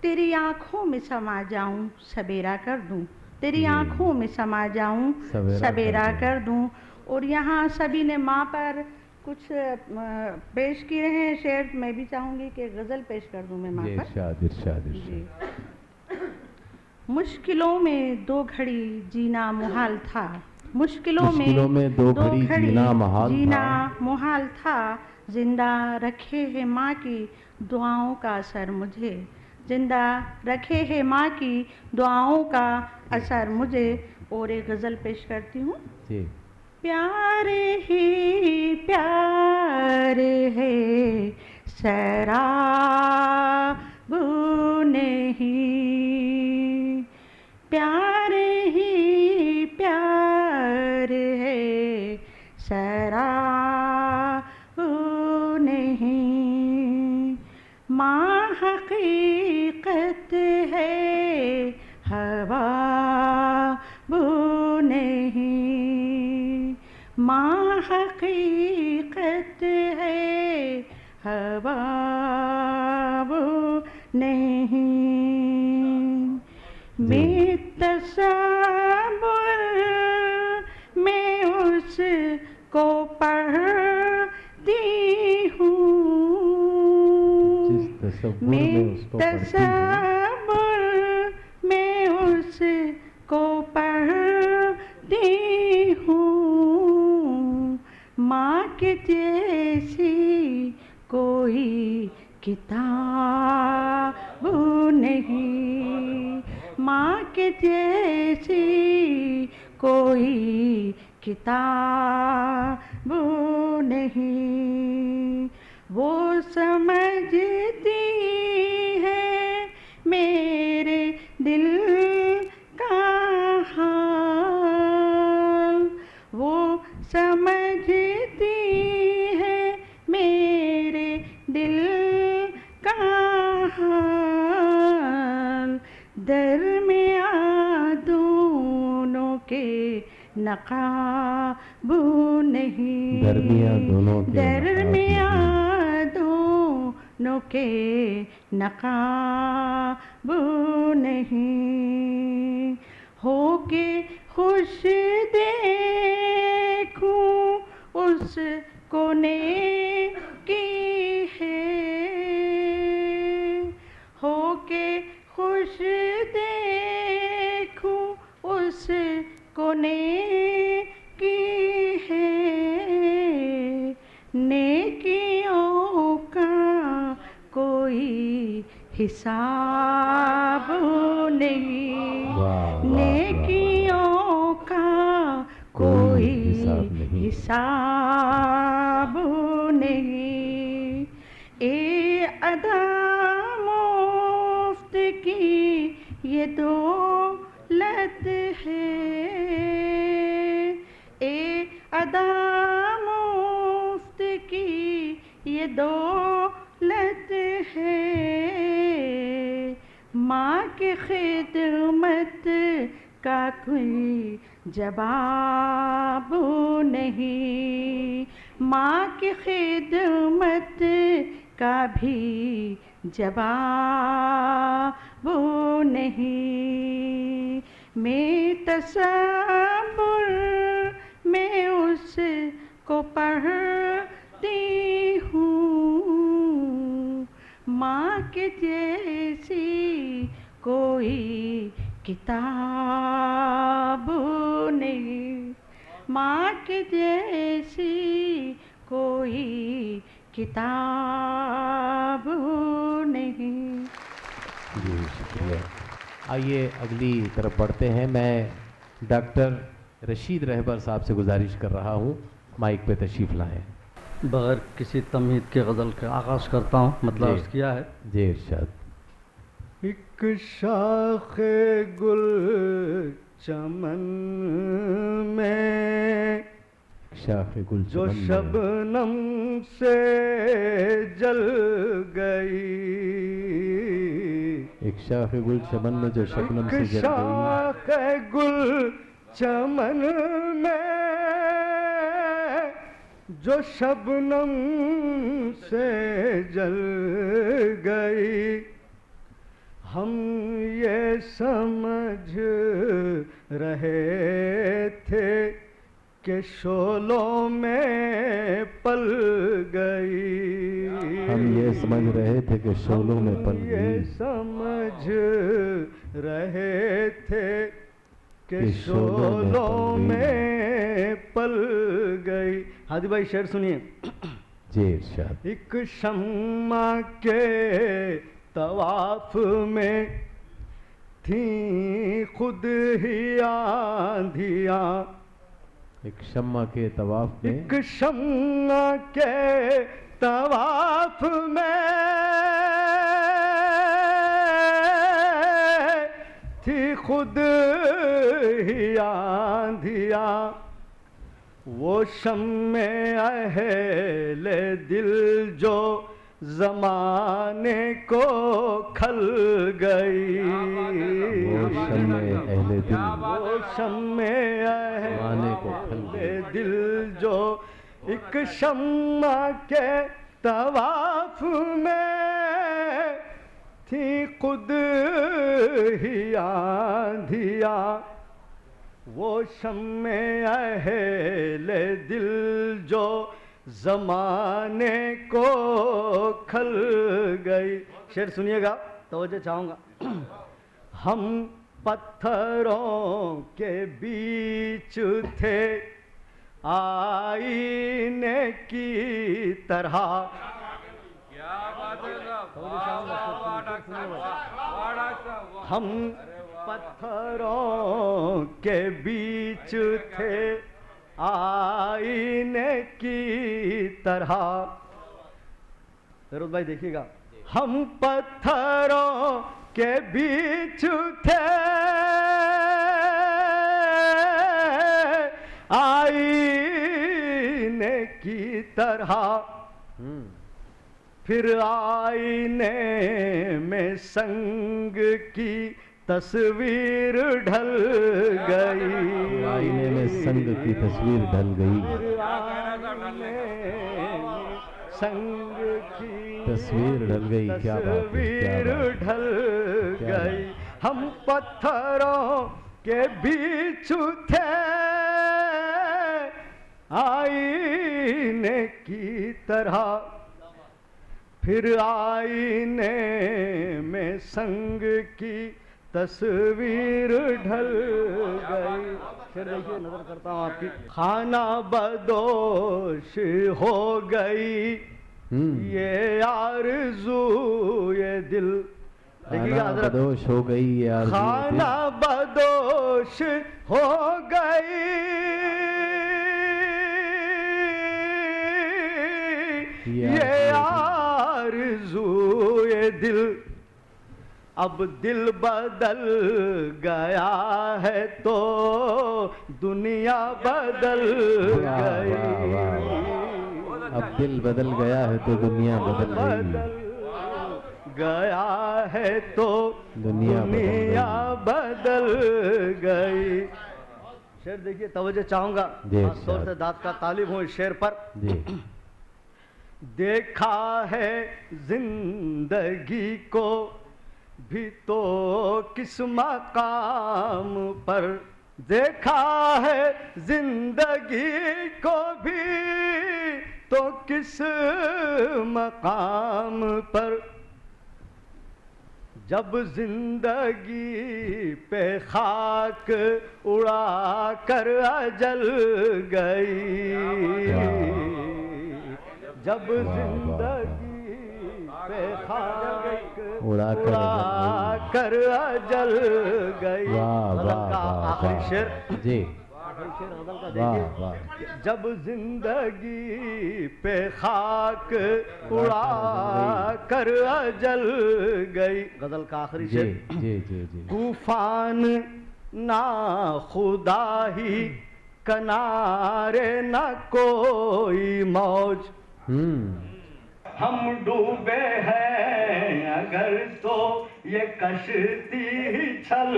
तेरी आँखों में समा जाऊं सवेरा कर दूं, तेरी आँखों में समा जाऊं सवेरा कर दूं। और यहाँ सभी ने माँ पर कुछ पेश किए हैं शेर। मैं भी चाहूँगी कि गज़ल पेश कर दूं मैं माँ पर। इरशाद इरशाद इरशाद। मुश्किलों में 2 घड़ी जीना मुहाल था, मुश्किलों में 2 घड़ी जीना मुहाल था। जिंदा रखे है माँ की दुआओं का असर मुझे, जिंदा रखे है माँ की दुआओं का असर मुझे। और एक गज़ल पेश करती हूँ। प्यार ही प्यार है, शराब नहीं। प्यार ही प्यार है, शराब नहीं। माँ हकीकत है, हवा वो नहीं। माँ हकीकत है, हवा वो नहीं। मैं तसव्वुर में उसको पढ़ती हूँ। मैं तसव्वुर में उसको पढ़ती हूँ। माँ के जैसी कोई किताब नहीं। माँ के जैसी कोई किताब नहीं। वो समझती है मेरे दिल का हाल। वो समझती है मेरे दिल का हाल। दरमियाँ दोनों के नकाबू नहीं। दरमियाँ दोनों के नकाबू नहीं। होके खुश देखूं उसको नेकी है। होके खुश देखूं उसको नेकी है। नेकियों का कोई हिसाब नहीं। नेकियों का कोई हिसाब नहीं। ए अदा मुफ्त की ये दौलत है। ए अदा मुफ्त की ये दौलत है। माँ की खिदमत का कोई जवाब नहीं। माँ की खिदमत का भी जवाब नहीं। मैं तसव्वुर में उसको पढ़ती हूँ। माँ के जैसी कोई किताब नहीं। माँ के जैसी कोई किताब नहीं। जी शुक्रिया। आइए अगली तरफ बढ़ते हैं। मैं डॉक्टर रशीद रहबर साहब से गुजारिश कर रहा हूँ माइक पे तशरीफ़ लाएं। बगैर किसी तमहीद के गज़ल का आगाज़ करता हूँ। मतलब अर्ज़ किया है। जी इरशाद। एक शाखे गुल चमन में शाखे गुल जो शबनम से जल गई। एक शाखे गुल चमन में जो शबनम से जल गई। शाखे गुल चमन में जो शबनम से जल गई। हम ये समझ रहे थे कि शोलों में पल गई। हम ये समझ रहे थे कि शोलों में पल गई। ये समझ रहे थे कि शोलों में पल गई। हादी भाई शेर सुनिए। जी इरशाद। एक शम्मा के तवाफ में थी खुद ही आंधियाँ। एक शम्मा के तवाफ में, एक शम्मा के तवाफ में थी खुद ही आंधिया, वो शम्मे अहले दिल जो जमाने को खल गई, वो शम्मे अहले दिल, वो शम्मे अहले दिल जो एक शम्मा के तवाफ में थी खुद ही आंधिया, वो शम्मे अहले दिल जो जमाने को खल गई। शेर सुनिएगा, तवज्जो चाहूँगा। हम पत्थरों के बीच थे आईने की तरह, हम पत्थरों के बीच थे आईने की तरह। फिरोज भाई देखिएगा, हम पत्थरों के बीच थे आईने की तरह, फिर आईने में संग की तस्वीर ढल गई, आईने में संग की तस्वीर ढल गई, संग की तस्वीर ढल गई, क्या बात है, तस्वीर ढल गई। हम पत्थरों के बीच थे आईने की तरह, फिर आईने में संग की तस्वीर ढल गई। फिर देखिए, नजर करता हूँ आपकी। खाना बदोश हो गई ये आरज़ू ये दिल, खाना बदोश हो गई ये आरज़ू, खाना बदोश हो गई ये आरज़ू ये दिल, अब दिल बदल गया है तो दुनिया बदल गई, अब दिल बदल गया है तो दुनिया बदल गया है तो दुनिया बदल गई। शेर देखिए, तवज्जो चाहूंगा, खास तौर से दाद का तालिब हूँ इस शेर पर। देखा है जिंदगी को भी तो किस मकाम पर, देखा है जिंदगी को भी तो किस मकाम पर, जब जिंदगी पे खाक उड़ा कर अजल गई, जब जिंदगी पे खाक उड़ा कर अजल गई। गज़ल का आखिरी शेर जी, आखिरी शेर गज़ल का देखिए, जब जिंदगी पे खाक उड़ा कर अजल गई। गज़ल का आखिरी शेर, तूफान ना खुदा ही किनारे न कोई मौज, हम डूबे हैं अगर तो ये कश्ती छल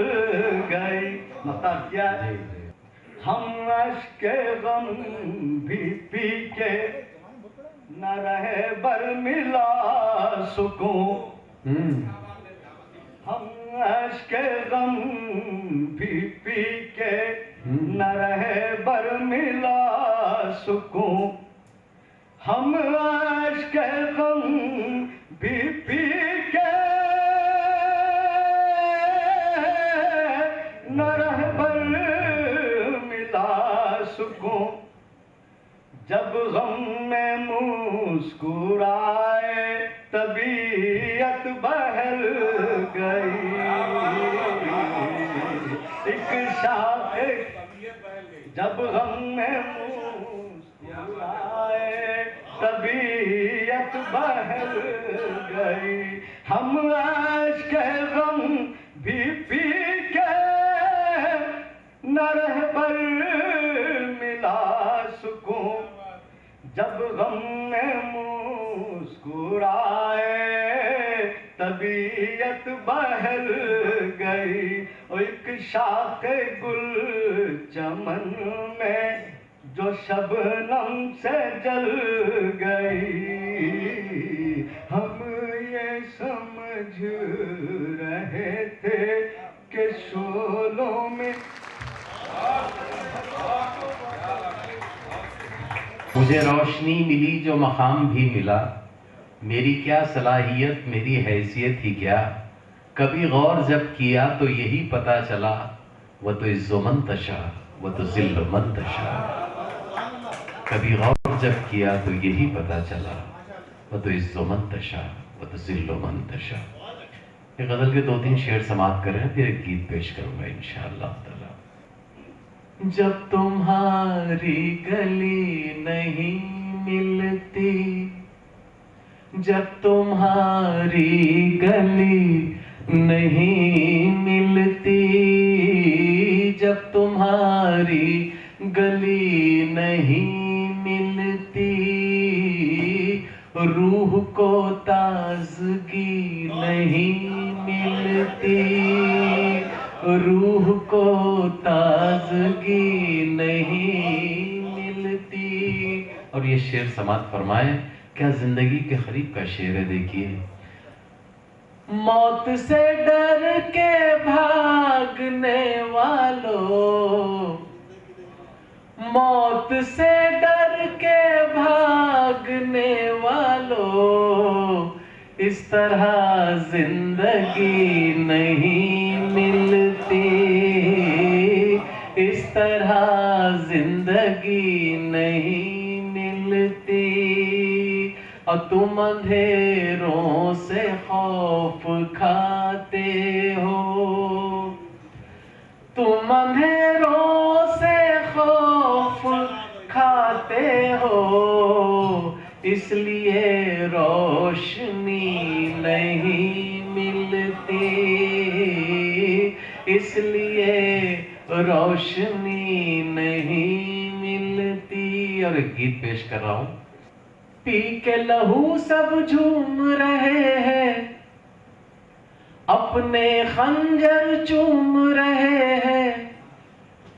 गई। मतलब क्या, हम अश्के गम भी पी के न रहे बरमिला सुकून, हम अश्के गम भी पी के न रहे बरमिला सुकून, हम अश्के गम भी पी के न रहे बरमिला सुकून, जब गम में मुस्कुराए तबीयत बहल गई, एक शाख जब हम में मुस्कुराए तबीयत बहल गई, हम अश्क गम भी पी के न रह पर मिला सुकून, जब गम में मुस्कुराए तबीयत बहल गई। और एक शाख गुल चमन में जो शबनम से जल गई, हम ये समझ रहे थे कि शोलों में मुझे रोशनी मिली जो मकाम भी मिला, मेरी क्या सलाहियत मेरी हैसियत ही क्या, कभी गौर जब किया तो यही पता चला, वह तो इज़्ज़ोमंतशा वह तो ज़िल्लुमंतशा। कभी गौर जब किया तो यही पता चला, वह तो इज़्ज़ोमंतशा वह तो ज़िल्लुमंतशा। ये गज़ल के 2-3 शेर समाप्त करें, फिर एक गीत पेश करूंगा इंशाअल्लाह ताला। जब तुम्हारी गली नहीं मिलती, जब तुम्हारी गली नहीं मिलती, जब तुम्हारी गली नहीं मिलती, रूह को ताज़गी नहीं मिलती, रूह को ताज़गी नहीं मिलती। और ये शेर समाप्त फरमाए, क्या जिंदगी के करीब का शेर है। देखिए, मौत से डर के भागने वालों, मौत से डर के भागने वालों, इस तरह जिंदगी नहीं मिलती, इस तरह जिंदगी नहीं मिलती। और तुम अंधेरों से खौफ खाते हो, तुम अंधेरों से खौफ खाते हो, इसलिए रोशनी नहीं मिलती, इसलिए रोशनी नहीं मिलती। और एक गीत पेश कर रहा हूं। पी के लहू सब झूम रहे हैं, अपने खंजर चूम रहे हैं,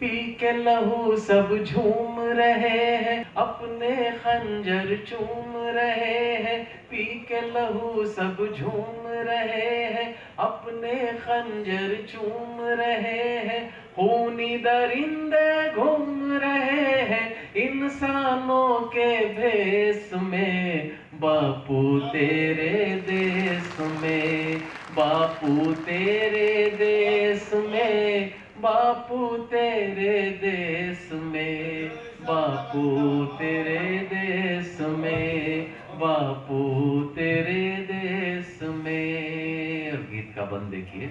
पी के लहू सब झूम रहे हैं, अपने खंजर चूम रहे हैं, पी के लहू सब झूम रहे हैं, अपने खंजर चूम रहे हैं। खूनी दरिंदे घूम रहे हैं इंसानों के भेष में, बापू तेरे देश में, बापू तेरे देश में, बापू तेरे देश में, बापू तेरे देश में, बापू तेरे देश में। और गीत का बंद देखिए।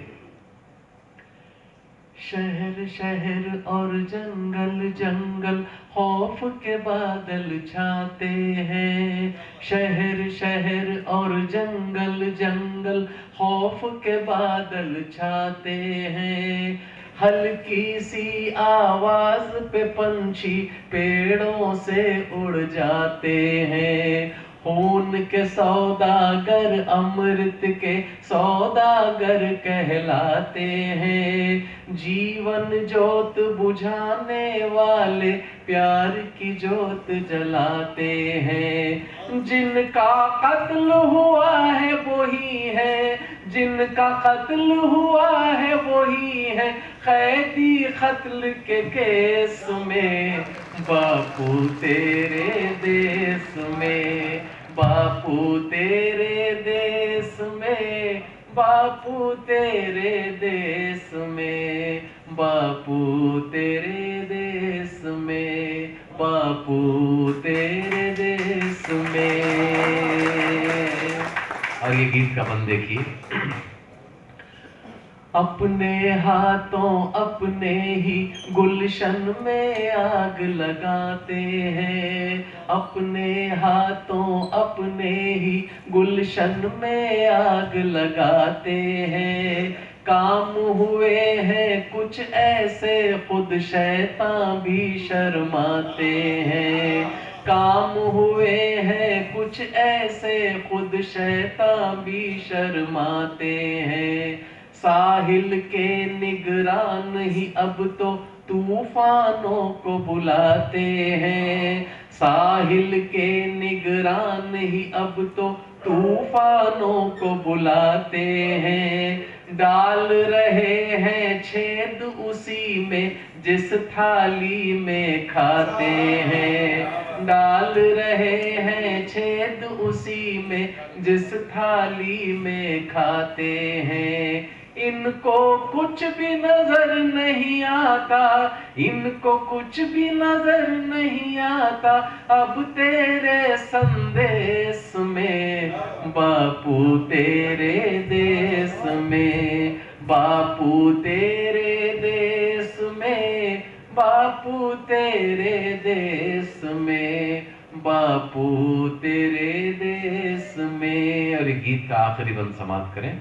शहर शहर और जंगल जंगल खौफ के बादल छाते हैं, शहर शहर और जंगल जंगल खौफ के बादल छाते हैं। हल्की सी आवाज पे पंछी पेड़ों से उड़ जाते हैं, खून के सौदागर अमृत के सौदागर कहलाते हैं। जीवन जोत बुझाने वाले प्यार की जोत जलाते हैं। जिनका कत्ल हुआ है वही है, जिनका कत्ल हुआ है वही है कैदी कत्ल के केस में। बापू तेरे देश में, बापू तेरे देश में, बापू तेरे देश में, बापू तेरे देश में, बापू तेरे देश में। और ये गीत का बंद देखिए। अपने हाथों अपने ही गुलशन में आग लगाते हैं, अपने हाथों अपने ही गुलशन में आग लगाते हैं। काम हुए हैं कुछ ऐसे खुद शैतान भी शर्माते हैं, काम हुए हैं कुछ ऐसे खुद शैतान भी शर्माते हैं। साहिल के निगरान ही अब तो तूफानों को बुलाते हैं, साहिल के निगरान ही अब तो तूफानों को बुलाते हैं। डाल रहे हैं छेद उसी में जिस थाली में खाते हैं, डाल रहे हैं छेद उसी में जिस थाली में खाते हैं। इनको कुछ भी नजर नहीं आता, इनको कुछ भी नजर नहीं आता अब तेरे संदेश में, बापू तेरे देश में, बापू तेरे देश में, बापू तेरे देश में, बापू तेरे देश में। और गीत का आखिरी बंद समाप्त करें।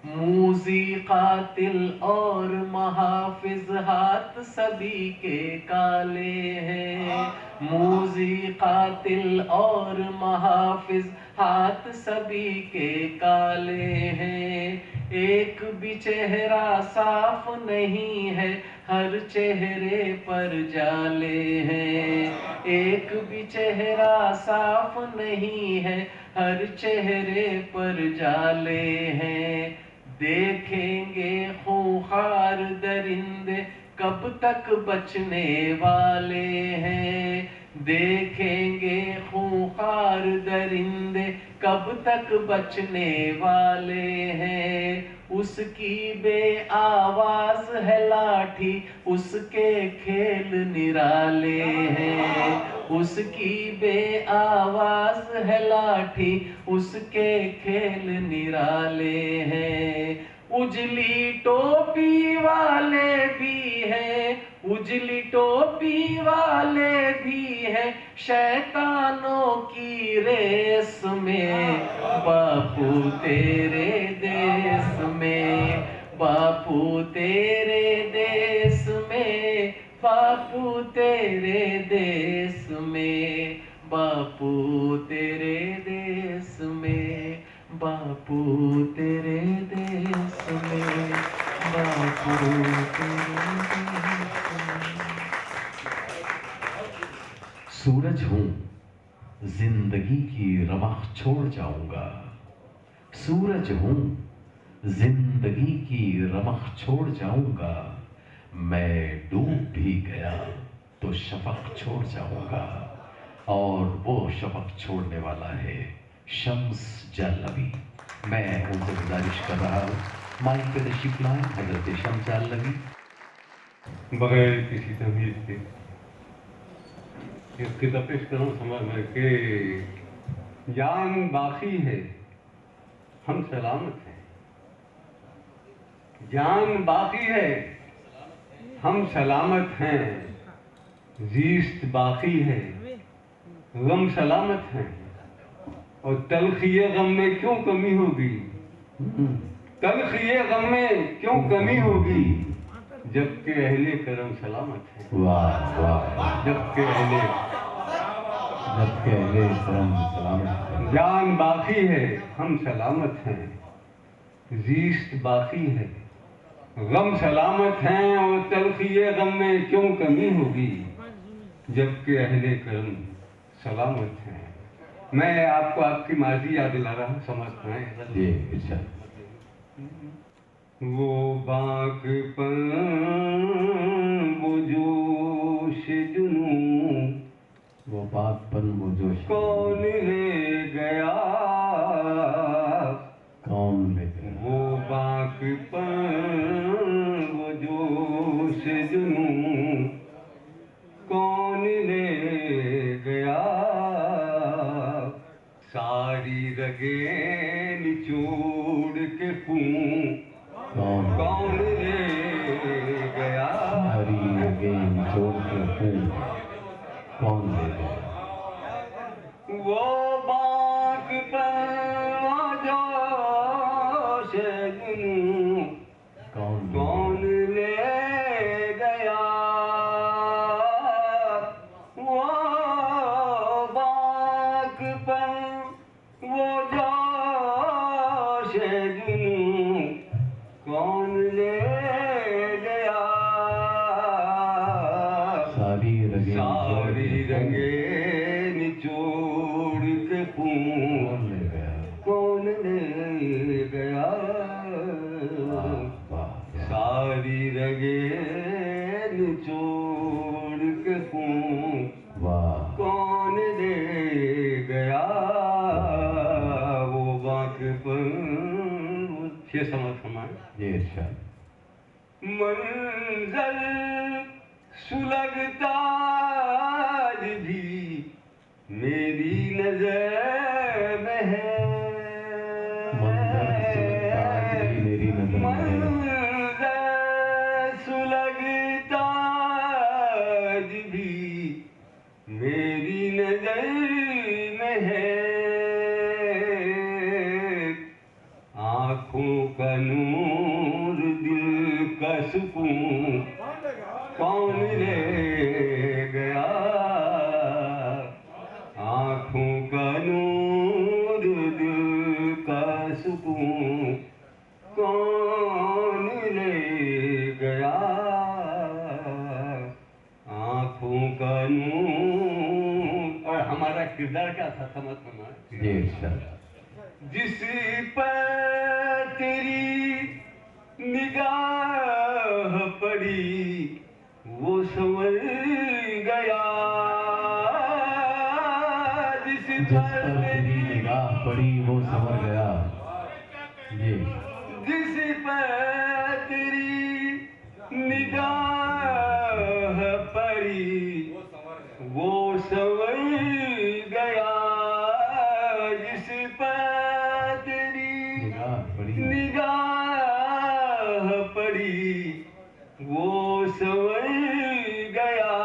मूजी कातिल और महाफिज हाथ सभी के काले हैं, मूजी कातिल और महाफिज हाथ सभी के काले हैं। एक भी चेहरा साफ नहीं है, हर चेहरे पर जाले हैं, एक भी चेहरा साफ नहीं है, हर चेहरे पर जाले हैं। देखेंगे खूंखार दरिंदे कब तक बचने वाले हैं, देखेंगे खूंखार दरिंदे कब तक बचने वाले हैं। उसकी बेआवाज है लाठी, उसके खेल निराले हैं, उसकी बेआवाज है लाठी, उसके खेल निराले हैं। उजली टोपी वाले भी हैं, उजली टोपी वाले भी हैं शैतानों की रेस में, बापू तेरे देश में, बापू तेरे देश में, बापू तेरे देश में, बापू तेरे देश में, बापू तेरे देश में, बापू तेरे देश में। सूरज हूं जिंदगी की रमख छोड़ जाऊंगा, सूरज हूं जिंदगी की रमख छोड़ जाऊंगा। मैं डूब भी गया तो शफक छोड़ जाऊंगा, और वो शफक छोड़ने वाला है शम्स जालवी। मैं उनसे गुजारिश कर रहा हूँ माइक पे तशरीफ लाएं हजरत शम्स जालवी। बगैर किसी तमीज के इसकी तपिश करूँ समझ में कि जान बाकी है हम सलामत हैं, जान बाकी है हम सलामत हैं, जीस्त बाकी है गम सलामत हैं। और तलखिए गम में क्यों कमी होगी, तलखिए गम में क्यों कमी होगी, जबकि अहले करम सलामत है। वाह वाह, जबकि अहले करम सलामत है। जान बाकी है हम सलामत हैं, जीस्त बाकी है गम सलामत हैं। और तलखिए गम में क्यों कमी होगी, जबकि अहले करम सलामत हैं। मैं आपको आपकी माजी याद दिला रहा हूँ, समझ पाए जी इरशाद। वो बाकपन वो जोश जुनूं, वो बाकपन वो जोश कौन ले गया, कौन ले गया। वो बाकपन वो जोश जुनूं कौन ले गया, सारी रगें निचोड़ के खून कौन ले गया। कौन ले गया? वो बाग पर जोश जुनूं कौन ले गया? वो बाग पर वो जोश जुनूं कौन ले गया? सारी रंगे निचोड़ के खून कौन ले गया? सारी रंगे निचोड़ के खून कौन ले गया? वो बाक पर ये समझ हमारे ये इरशाद मंजर सुलगता आज भी मेरी नजर में है। मेरी नजर मंजर सुलगता आज भी मेरी नजर में है। आँखों का नूर दिल का सुकून कौन ले गया? आँखों का नूर दिल का सुकून कौन ले गया? आँखों का नूर। और हमारा किरदार क्या था समझ हमारा? जिस पर तेरी निगाह पड़ी वो संवर गया। जिस पर तेरी निगाह पड़ी वो संवर गया। ये जिस पर तेरी निगाह पड़ी वो संवर गया। जिस पर तेरी निगाह पड़ी वो संवर गया।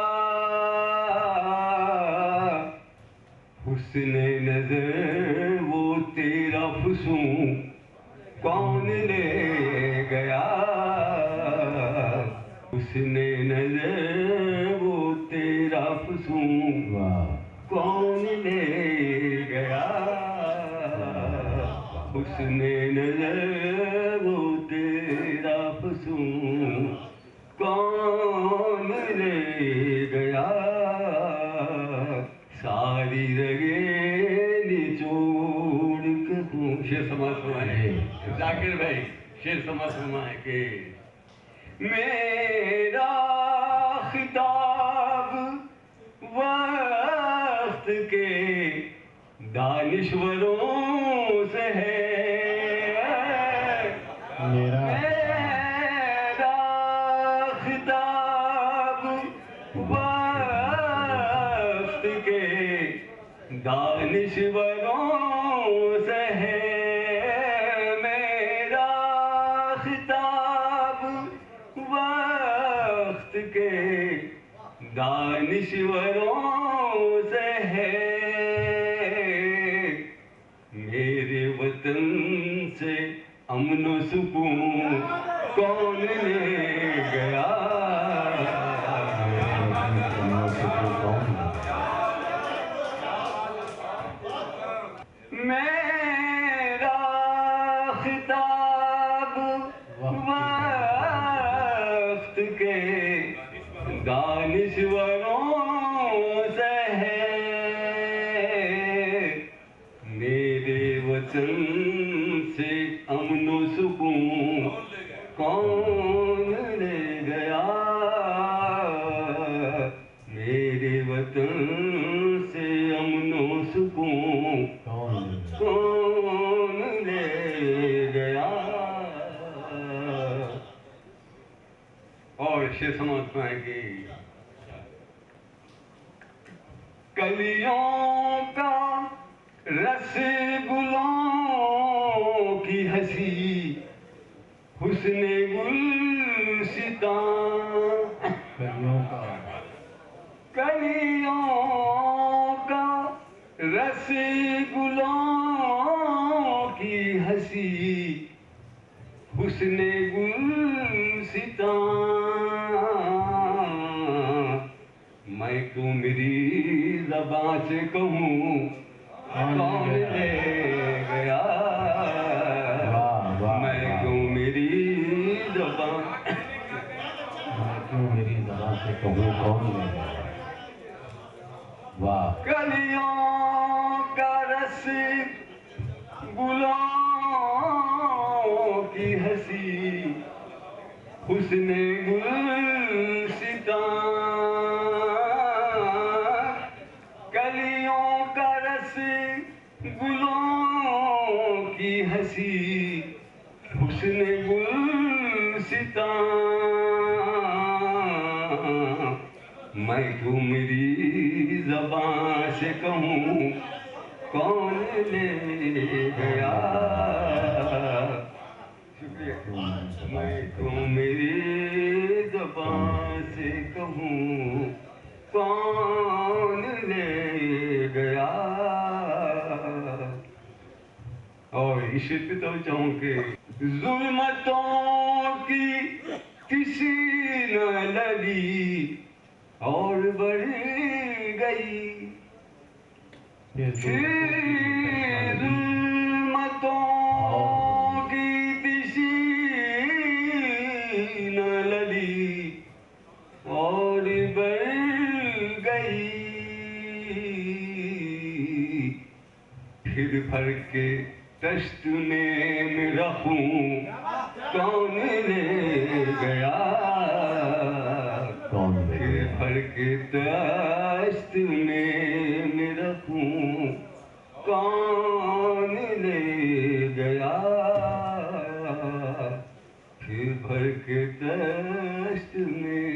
हुस्ने नजर वो तेरा फुसूं कौन ले गया? हुस्ने नजर वो तेरा फुसूं कौन ले गया? हुस्ने नजर वो तेरा फुसूं कौन ले गया? सारी रगे निचोड़ के तू। शेर समाज फरमाए जाकिर भाई, शेर समाज फरमाए के मेरा खिताब वक्त के दानिश्वरों से है। मेरा खिताब वक्त के दानिश्वरों से है। मेरा खिताब वक्त के दानिश्वरों से है। मेरे वतन से अमन सुकून कौन ले गया? मेरा खिताब वक्त के दानिश्वरों से है। मेरे वतन से अमन सुकून कौन ले गया? मेरे वतन से अमन सुकून कौन ले गया? और शेर समझ पाएंगे कलियों का रसगुलों की हंसी हुस्ने गुलसितां कलियों मैं क्यों मेरी ज़बान से कहूँ कौन ले गया, मैं क्यों मेरी ज़बान से कहूँ कौन ले गया। वाह। कलियों का रस गुलों की हंसी हुस्ने गुलसिता, कलियों का रस गुलों की हंसी हुस्ने गुलसिता, मैं क्यों मेरी ज़बान से कहूँ कौन ले गया, शुक्रिया। मैं क्यों मेरी ज़बान से कहूँ कौन ले गया। और इस पे तो चाहूँ कि जुल्मतों की किसी न लड़ी और बढ़ गई, जुल्मतों की किसी न लड़ी और बढ़ गई, फिर भर के दस्त में रहूं कौन ले गया, फिर भर के दस्त में रहूं कौन ले गया, फिर भर के दस्त में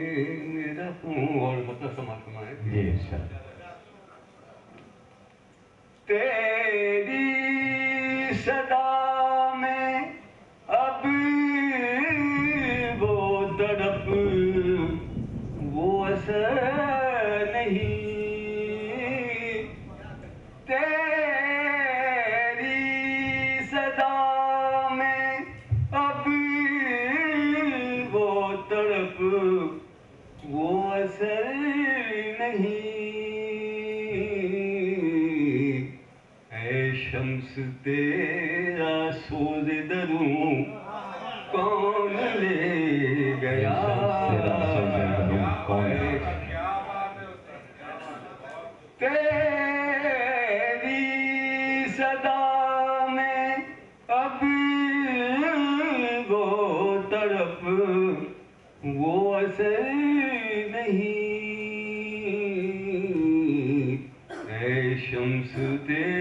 रहूं। और मतलब समात्मा है तेरी सदा में अब वो तड़प वो असर नहीं, तेरी सदा में अब वो तड़प वो असर नहीं, शम्स तेरा सोज दरूं कौन ले गया, तेरी सदा में अब वो तड़प वो असर नहीं, शम्स तेरा